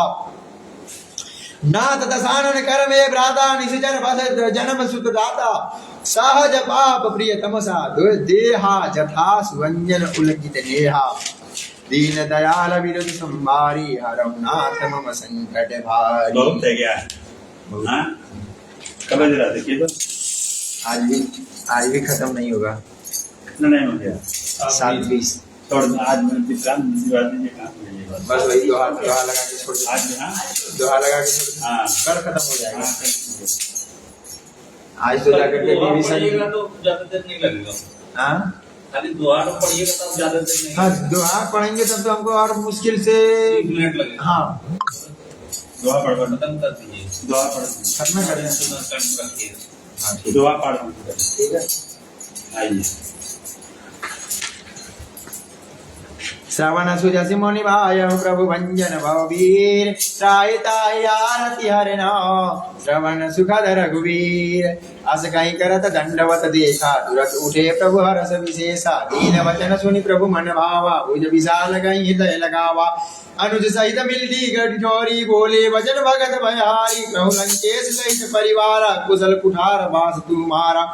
नाथ दसानन कर में भ्राता, निशिचर बस जन्म सुत दाता। सहज पाप प्रिय तमसा, देहा जथा सुवंजन उलगित नेहा। दीन दयाल विरुद्ध संभारी, हरहु नाथ मम संकट भारी। बहुत है क्या? हाँ? कब बज रहा देखिए तो? आज भी खत्म नहीं होगा। कितना टाइम हो गया? 7:20। आज विश्राम दिवा दीजिए, काम बस वही दोहा लगा के छोड़ दो। आज हाँ दोहा लगा के छोड़ दो। हाँ कल खत्म हो जाएगा। हाँ, आज तो जाकर के तो ज्यादा देर नहीं लगेगा। हाँ खाली दोहा तो पढ़िएगा तब ज्यादा देर नहीं। हाँ, दोहा पढ़ेंगे तब तो हमको और मुश्किल से 1 मिनट लगेगा। हाँ दुआ पढ़ खत्म कर दीजिए। दुआ पढ़ खत्म करें। हाँ, दुआ पढ़ ठीक है। आइए। श्रवण सुजसि मुनि भाय, प्रभु भंजन भववीर। त्रायता आरति हरिना, श्रवण सुखद रघुवीर। अस कहीं करत दंडवत देखा, तुरत उठे प्रभु हरस विशेषा। दीन वचन सुनि प्रभु मन भावा, भुज विशाल कहीं हृदय लगावा। अनुज सहित मिलती गठोरी, बोले वचन भगत भयहारी। प्रभु लंकेश सहित परिवारा, कुशल कुठार वास तुम्हारा।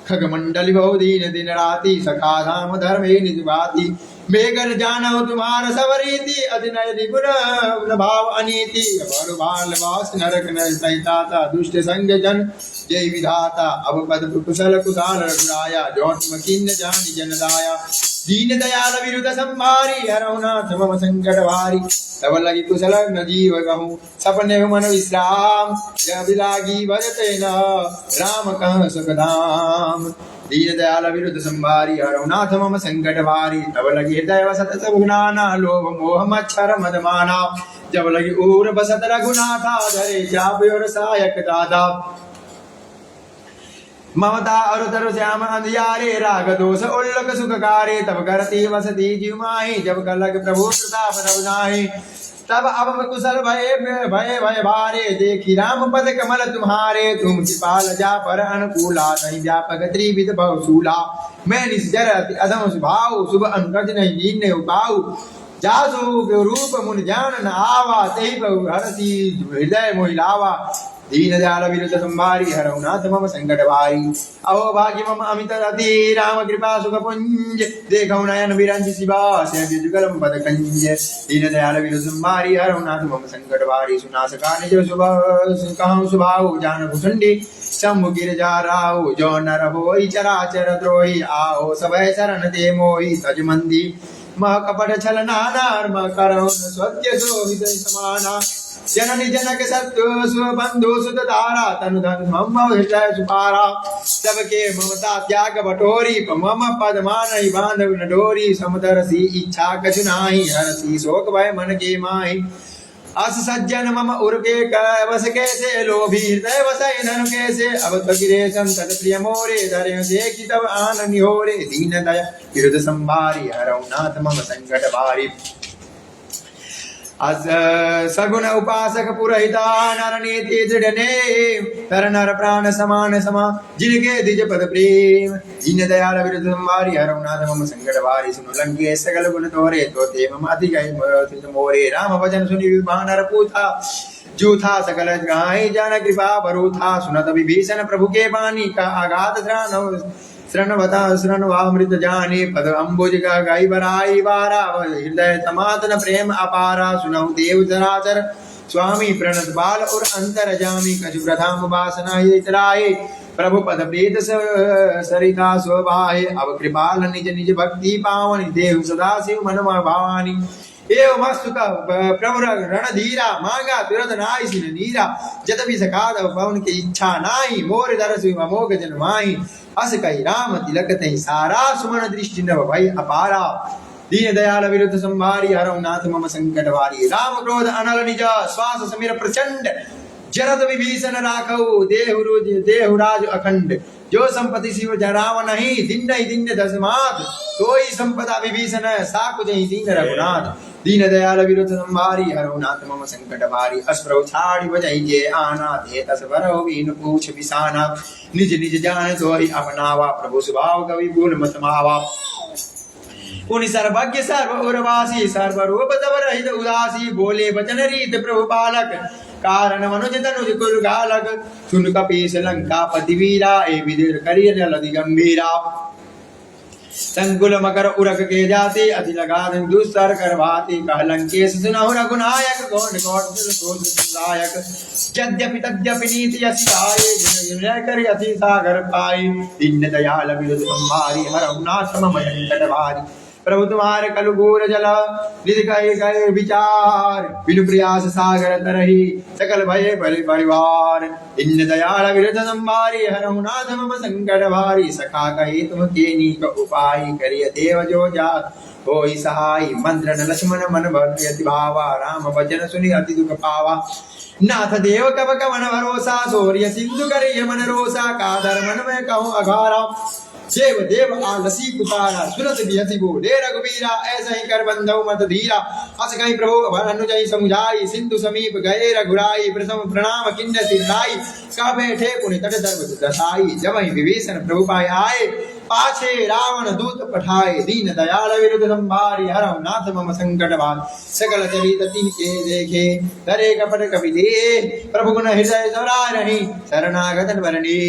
खग मंडली बहु दीन दिन राति, सखा धाम धर्मे निज भाति। बेगन जानो तुम्हार सब रीति अधिनय निपुण भाव अनीति भर बाल वास नरक नर सहिता दुष्ट संग जन जय विधाता अब पद कुशल कुशाल रघुराया जो तुम किन्न जानी जनदाया दीन दयाल विरुद्ध संभारी हरहुनाथ मम संकट भारी तब लगी कुशल न जीव कहूँ सपने मन विश्राम जब लागी भजते न राम कह सुखधाम दीन दयाल विरुद्ध संभारी हरहुनाथ मम संकट भारी तब लगी हृदय वसत सब गुणाना लोभ मोह मच्छर मदमाना जब लगी उर बसत रघुनाथा धरे जाप और सहायक दादा ममता अरुतर श्याम अंधियारे राग दोष उल्लक सुखकारे तब करती वसती जीव माही जब कलक प्रभु प्रताप रघुनाही तब अब कुशल भय भय भय भारे देखी राम पद कमल तुम्हारे तुम कृपाल जा पर अनुकूला नहीं व्यापक त्रिविध बहुसूला मैं निश्चर अधम स्वभाव शुभ अनुकज नहीं लीन उपाऊ जासु रूप मुन ज्ञान न आवा तेहि प्रभु हरसी हृदय मोहिलावा दीन दयाल विरुद्ध संभारी हरहुनाथ मम संकट भारी अहो भाग्य मम अमित रति राम कृपा सुख पुंज देखौ नयन विरंज शिवा से जुगलम पद कंज दीन दयाल विरुद्ध संभारी हरहुनाथ मम संकट भारी सुनासका निज शुभ कहूँ सुभाऊ जान भुसुंडी शंभु गिरजा राहु जो नर होई चराचर द्रोही आओ सबय शरण ते मोहि तज मंदी मह कपट छल नानार मह करौ सत्य शोभित समाना जननी जनक सत्य सुबंधु सुत धारा तनु धन मम हृदय सुपारा सबके ममता त्याग बटोरी मम पद मानहि बांधव न डोरी समदर सी इच्छा कछु नाही हरसी शोक भय मन के माहि अस सज्जन मम उर्के वस कैसे लोभी हृदय वसै धनु कैसे अब तगिरे संतत प्रिय मोरे धरे देखि तब आनंद होरे दीन दया विरुद्ध संभारी हरहुनाथ मम संकट भारी अस सगुण उपासक पुरहिता नर नीति दृढ़ने तर नर प्राण समान समा जिनके द्विज पद प्रेम दीन दयाल विरुद्ध संभारी हरहुनाथ मम संकट भारी सुनु लंके सकल गुण तोरे तो ते मम अति गई मोरे राम भजन सुनि विभानर पूथा जूथा सकल गाय जान कृपा बरूथा सुनत विभीषण प्रभु के बानी का आघात श्रणवता श्रणवामृत जाने पद अम्बुज का गाई बराई बारा हृदय समातन प्रेम अपारा सुनऊ देव चराचर स्वामी प्रणत बाल और अंतर जामी कछु प्रथम वासना इतराए प्रभु पद प्रीत सरिता स्वभाए अब कृपाल निज निज भक्ति पावनी देव सदा शिव मन भवानी एवं मस्तु का प्रभु रणधीरा मांगा तुरंत नाई सिन नीरा जतपि सकाद पवन की इच्छा नाई मोर दरस अमोघ जन माही अस कही राम तिलक तहि सारा सुमन दृष्टि नव भय अपारा दीन दयाल विरुद्ध संभारी हरहुनाथ मम संकट भारी राम क्रोध अनल निज श्वास समीर प्रचंड जरद विभीषण राखऊ देहुराज अखंड जो संपत्ति शिव जराव नहीं दिन दस मात कोई संपदा विभीषण साकु जहि दीन रघुनाथ दीन दयाल विरुद्ध संभारी हरहुनाथ मम संकट भारी अस्प्रभु छाड़ी बजाई जे आना थे तस भरो बीन पूछ बिसाना निज निज जान तो ही अपनावा प्रभु स्वभाव कवि गुण मत मावा उन सर्वज्ञ सर्व उर्वासी सर्वरूप तव रहित उदासी बोले वचन रीत प्रभु बालक कारण मनुज तनुज कुल गालक सुन कपीस लंका पति वीरा ए विदिर करिय जलधि गंभीरा संकुल मकर उरक के जाते अति लगा दुस्तर करवाते कह लंकेश सुनहु रघुनायक कौन कौन लायक यद्यपि तद्यपि नीति असिधाये जिन कर अति सागर पाई दीन दयाल विरुद्ध संभारी हरहुनाथ मम संकट भारी प्रभु तुम्हारे कलुगूर जल निधि कहे गए विचार बिनु प्रयास सागर तरही सकल भय बलि परिवार दीन दयाल विरुद्ध संभारी हरहुनाथ मम संकट भारी सखा कहे तुम केनी का उपाय करिय देव जो जात होई सहाय मंत्र न लक्ष्मण मन भक्ति भावा राम भजन सुनि अति दुख पावा नाथ देव कब कवन भरोसा सूर्य सिंधु करिय मन रोसा कादर मन में कहूँ अघारा देव देव आलसी पुकारा सुनत बिहति बोले रघुवीरा ऐसा ही कर बंधव मत धीरा अस कहीं प्रभु अनुजय समुझाई सिंधु समीप गए रघुराई प्रथम प्रणाम किन्नर सिरनाई का बैठे पुनि तट दर्भ दसाई जब ही विभीषण प्रभु पाए आए पाछे रावण दूत पठाए दीन दयाल विरुद्ध संभारी हरहुनाथ मम संकट भार सकल चरित तिनके देखे धरे कपट कपि दे प्रभु गुण हृदय सौरा रही शरणागत वरणी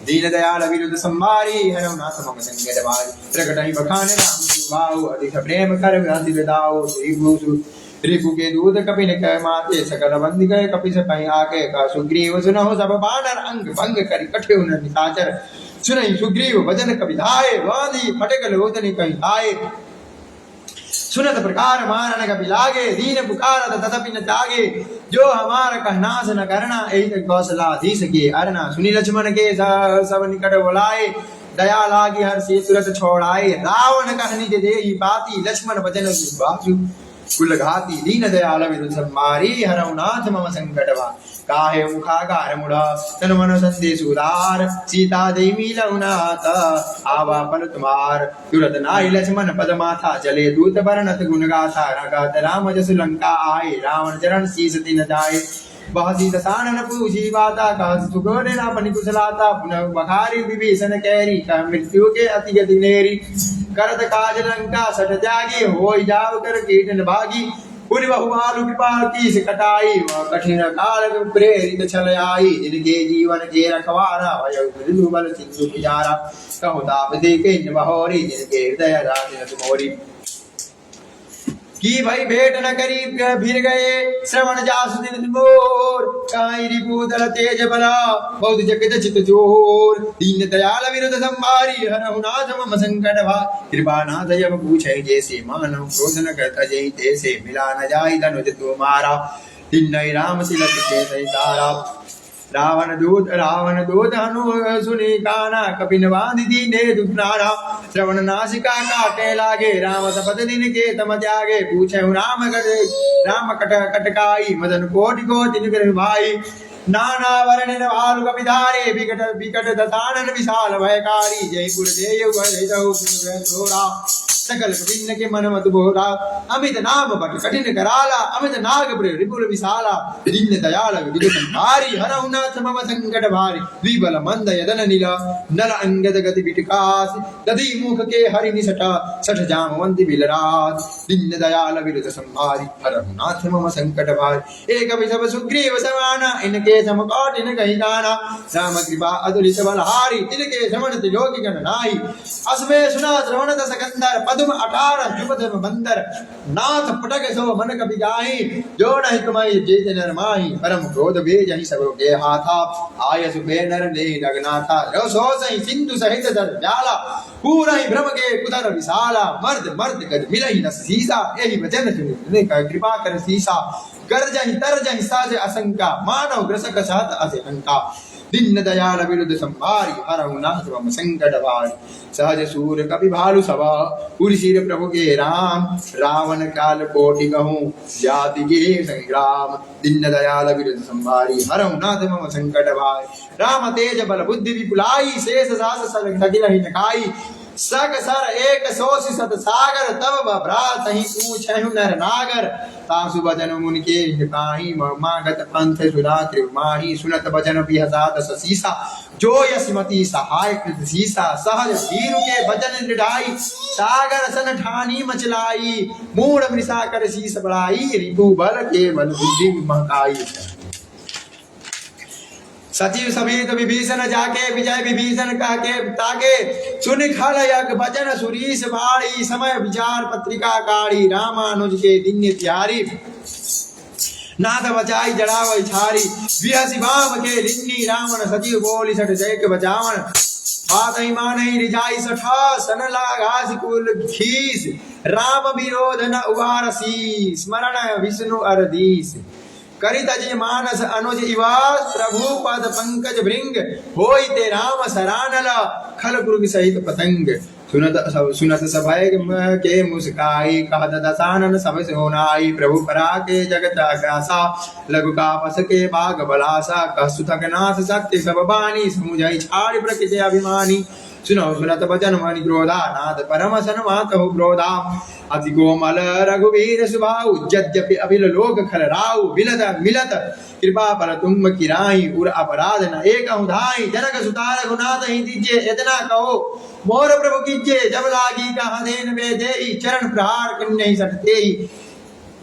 दीन दयाल विरुद्ध संभारी हरौ नाथ मम संकट भारी प्रकट ही बखान राम सुभाऊ अधिक प्रेम कर अति विदाऊ श्री भूषु रिपु के दूध कपिन कह माते सकल बंदी गए कपि से पहि आके का सुग्रीव सुनहु सब बानर अंग भंग करि कठे उन निशाचर सुनहि सुग्रीव वचन कपि धाये बांधी फटक लोचन कहि आए सुनत प्रकार मारन कपि लागे दीन पुकारत तथापि न त्यागे जो हमार कहनास न करना एहि कौशलाधीश के अरना सुनि लक्ष्मण के सब निकट बुलाए दया लागी हर से तुरत छोड़ाए रावण कहनी के देहि बाती लक्ष्मण वचन बासु कुल घाती दीन दयाल विरुद्ध संभारी हरौ नाथ मम संकट काहे मुखागार मुड़ा तन मन संदेश उदार सीता देवी मिलौ नाथ आवा पल तुम्हार तुरत नाहि लक्ष्मण पद माथा चले दूत वर्णत गुण गाथा रघत राम जस लंका आए रावण चरण शीस दिन जाए बहसी दसानन पूछी बाता कह सुगोने अपनी कुशलाता पुनः बखारी विभीषण कैरी कह मृत्यु के अति गति नेरी करत काज लंका सट त्यागी होई जाव कर कीटन भागी पुनि बहुमालु कृपाल की से कटाई वह कठिन काल प्रेरित छल आई जिनके जीवन के रखवारा भय बल सिंधु पिजारा कहु ताप देखे बहोरी जिनके हृदय राज मोरी की भाई भेंट न करी फिर गए श्रवण जासु दिन मोर काई रिपुदल तेज बला बहुत जगत चित जोर दीन दयाल विरुद्ध संभारी हरहु नाथ मम संकट भा कृपा नाथ जब पूछे जैसे मानव क्रोध न करता जय तैसे मिला न जाय धनुज तुम्हारा दिन नहीं राम तिलक के सारा रावण दूत हनु सुनी काना कपिन बांध दीने दुखनारा श्रवण नासिका काटे लागे राम सपद दिन के तम त्यागे पूछे राम कटकाई मदन कोटि कोटि निग्रह भाई नाना वर्ण भालु कपिधारे विकट दसानन विशाल भयकारी जय गुरुदेव थोड़ा सकल कपिन के मन मत बोरा अमित नाम बट कठिन कराला अमित नाग रिपुल विशाला दीन दयाल विरुद्ध संभारी हरहु नाथ मम संकट भारी द्विबल मंद यदन नीला नर अंगद गति विटकास दधि मुख के हरि निसटा सठ जामवंती बिलराज दीन दयाल विरुद्ध संभारी हरहु नाथ मम संकट भारी एक सब सुग्रीव समाना इनके समकोट इन कहीं गाना राम कृपा अतुलित बलहारी तिनके श्रवण त्रिलोकी गण नाहि असमे सुना श्रवण दस कंदर पद्म 18 जुबध बंदर नाथ पटक सो मन कपि गाही जो नहीं कमाई जेत नर माही परम क्रोध बे जहि सब के हाथा आय सुबे नर ने जगनाथा रो सो सही सिंधु सहित दर जाला पूरा ही भ्रम के कुदर विशाला मर्द मर्द गद मिलहि न सीसा एहि वचन ने कृपा कर सीसा गर्जहि तरजहि साज असंका मानव ग्रसक साथ असे अंका दीन दयाल विरुद्ध संभारी हरहु नाथ मम संकट भारी सहज सूर कपि भालु सभा पुरि सिर प्रभु के राम रावण काल कोटि कहूँ जाति के संग्राम दीन दयाल विरुद्ध संभारी हरहु नाथ मम संकट भारी राम तेज बल बुद्धि विपुलाई शेष सास सगिलहि नखाई सक सर एक सोसी सत सागर तब भ्रात ही पूछहु नर नागर तासु वचन मुनि के हिताहि मागत पंथ सुना त्रिमाही सुनत वचन बिहसात ससीसा जो यशमती सहाय कृत सीसा सहज वीरु के वचन निढ़ाई सागर सन ठानी मचलाई मूढ़ मृषा कर शीस बढ़ाई रिपु बल के बल बुद्धि महकाई सचिव समेत विभीषण जाके विजय विभीषण कह के ताके सुन खल यज्ञ भजन सुरीश बाड़ी समय विचार पत्रिका काढ़ी रामानुज के दिन तिहारी नाथ बचाई जड़ावई छारी बिहसी बाम के लिन्नी रावण सचिव बोली सठ जय के बचावन बात ही मानई रिजाई सठा सन लागास कुल खीस राम विरोध न उबारसी स्मरण विष्णु अरदीस करित अजय मानस अनुज इवास प्रभु पद पंकज भृंग होई ते राम सरानल खल गुरु सहित पतंग सुनत सभय के मुस्काई कहत दसानन सब सोनाई प्रभु परा के जगत आकाशा लघु कापस के बाग बलासा कह सुतक नाथ सत्य सब बानी समुझई छाड़ प्रकृति अभिमानी सुनो सुनत वचन मणि क्रोधा नाथ परम सन्मातहु क्रोधा अति कोमल रघुवीर सुभाऊ यद्यपि अभिल लोक खल राउ मिलत मिलत कृपा पर तुम किराई उर अपराध न एक उधाई जनक सुता रघुनाथ ही दीजिए इतना कहो मोर प्रभु कीजिए जब लागी कहा देन में देई चरण प्रहार कन्या सटते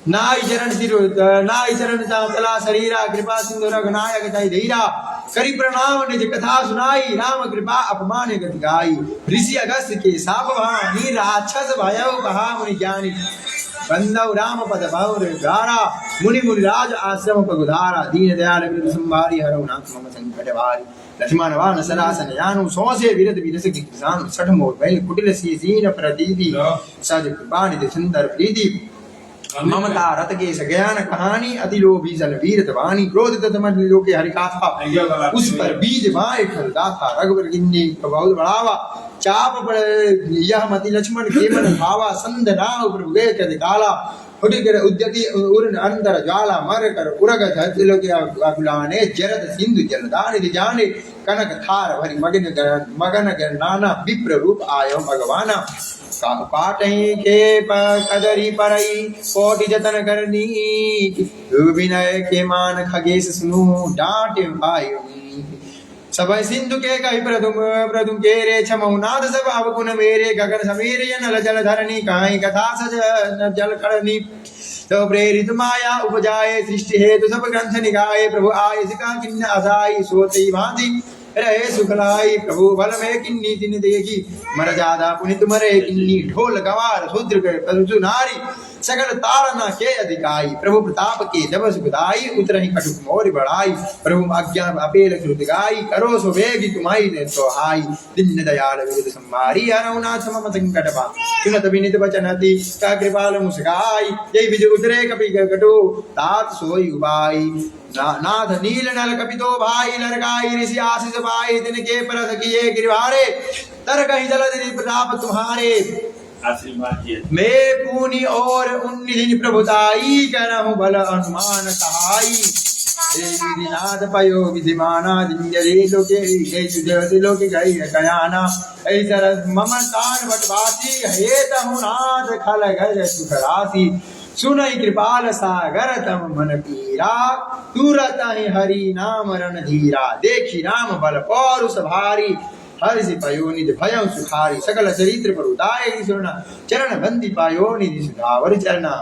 नाई चरण चला शरीरा कृपा सिंधु रघुनायक जय धीरा करी प्रणाम निज कथा सुनाई राम कृपा अपमान गति गाई ऋषि अगस्त्य के साप वाणी राक्षस भयउ कहा मुनि ज्ञानी बंदव राम पद भौर गारा मुनि मुनिराज आश्रम पगुधारा दीन दयाल विरद संभारी हरौ नाथ मम संकट भारी लक्ष्मण वान सरासन यानु सौसे विरद विरस की किसान सठ मोर बैल कुटिल सी जीन प्रदीदी सज कृपा निधि सुंदर प्रीति ममता रत के सज्ञान कहानी अति लोभी जल वीर वाणी क्रोध तमन लोके हरि गाथा उस पर बीज माए फल दाता रघुवर गिन्नी बहुत बढ़ावा चाप पर यह मति लक्ष्मण के मन भावा संध राव प्रभु गए कद काला उठ कर उद्यति उर्न अंतर ज्वाला मर कर उरग धतिलो के अगुलाने जरद सिंधु जलदान जाने कनक थार भरी मगन नाना विप्र रूप आयो भगवाना पाटही के कदरी परई कोटि जतन करनी विनय के मान खगेश सुनु डांटे भाई सब सिंधु के कही प्रदुम के रे छमौनाद सब अवगुण मेरे गगन समीर नल जल धरणी कहीं कथा सज जल करनी तो प्रेरित माया उपजाए सृष्टि हेतु सब ग्रंथ निगाए प्रभु आय सिका किन्न असाई सोते भांति रहे सुखलाई प्रभु बल में किन्नी दिन देगी मर जादा पुनित मरे किन्नी ढोल गवार शूद्र के नारी सकल तारना के अधिकाई प्रभु प्रताप के जब सुखदाई उतरही कटुक मोर बढ़ाई प्रभु आज्ञा अपेल कृत गाई करो सो वेगी तुम्हारी ने सोहाई दीन दयाल विरद संभारी हरौ नाथ मम संकट भा सुनत विनित वचन अति का कृपाल मुस्काई जय विजय उतरे कपि कटो तात सोई उबाई नाथ नील नल कपितो भाई लरकाई ऋषि आशीष पाई दिन के परस किए गिरवारे तर कहीं जल प्रताप तुम्हारे आशीर्वाद मैं पूनी और उन्नी दिन प्रभुताई करहु बल अनुमान सहाई नाथ पयो विधिमाना जिंजरे लोके जय लोके गई कयाना ऐसर मम तान बटवासी हे तहु नाथ खल गय सुख राशि सुनई कृपाल सागर तम मन पीरा तुरत ही हरि नाम रण धीरा देखी राम बल पौरुष भारी हरि से पयो निधि भयं सुखारी सकल चरित्र पर उदाय सुरना चरण बंदी पायो निधि सुधावर चरना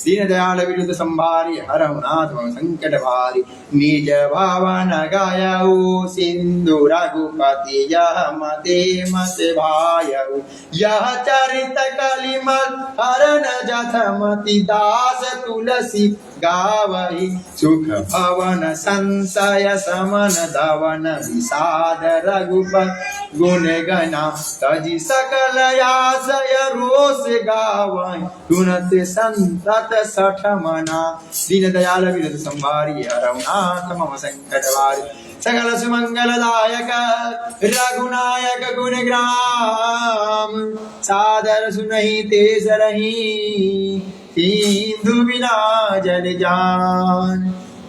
दीन दयाल विरुद्ध संभारी हरौ नाथ मम संकट भारी निज भावन गायऊ सिंधु रघुपति यह मते मत भायऊ यह चरित कलिमल हरन जथमति दास तुलसी गावहि सुख भवन संशय समन धवन विषाद रघुपति गुण गना तजि सकल आशय रोष गावहि गुणत संतत सठ मना दीन दयाल विरद संभारी हरौ नाथ मम संकट भारी सकल सुमंगलदायक रघुनायक गुणग्राम सादर सुनहि ते सरहि सिंधु बिना जल जान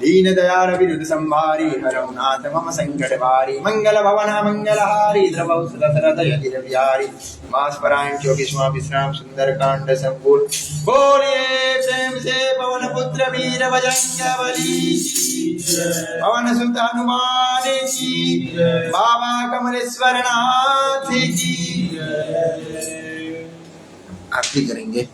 दीन दयाल विरुद्ध संभारी हरौ नाथ मम संकट भारी मंगल भवन मंगलहारी द्रवौ दशरथ यति विहारी मास परायण 24वां विश्राम सुंदर कांड संपूर्ण बोलिए प्रेम से पवन पुत्र वीर बजरंगबली पवन सुत हनुमान की बाबा कमलेश्वर नाथ की आरती करेंगे।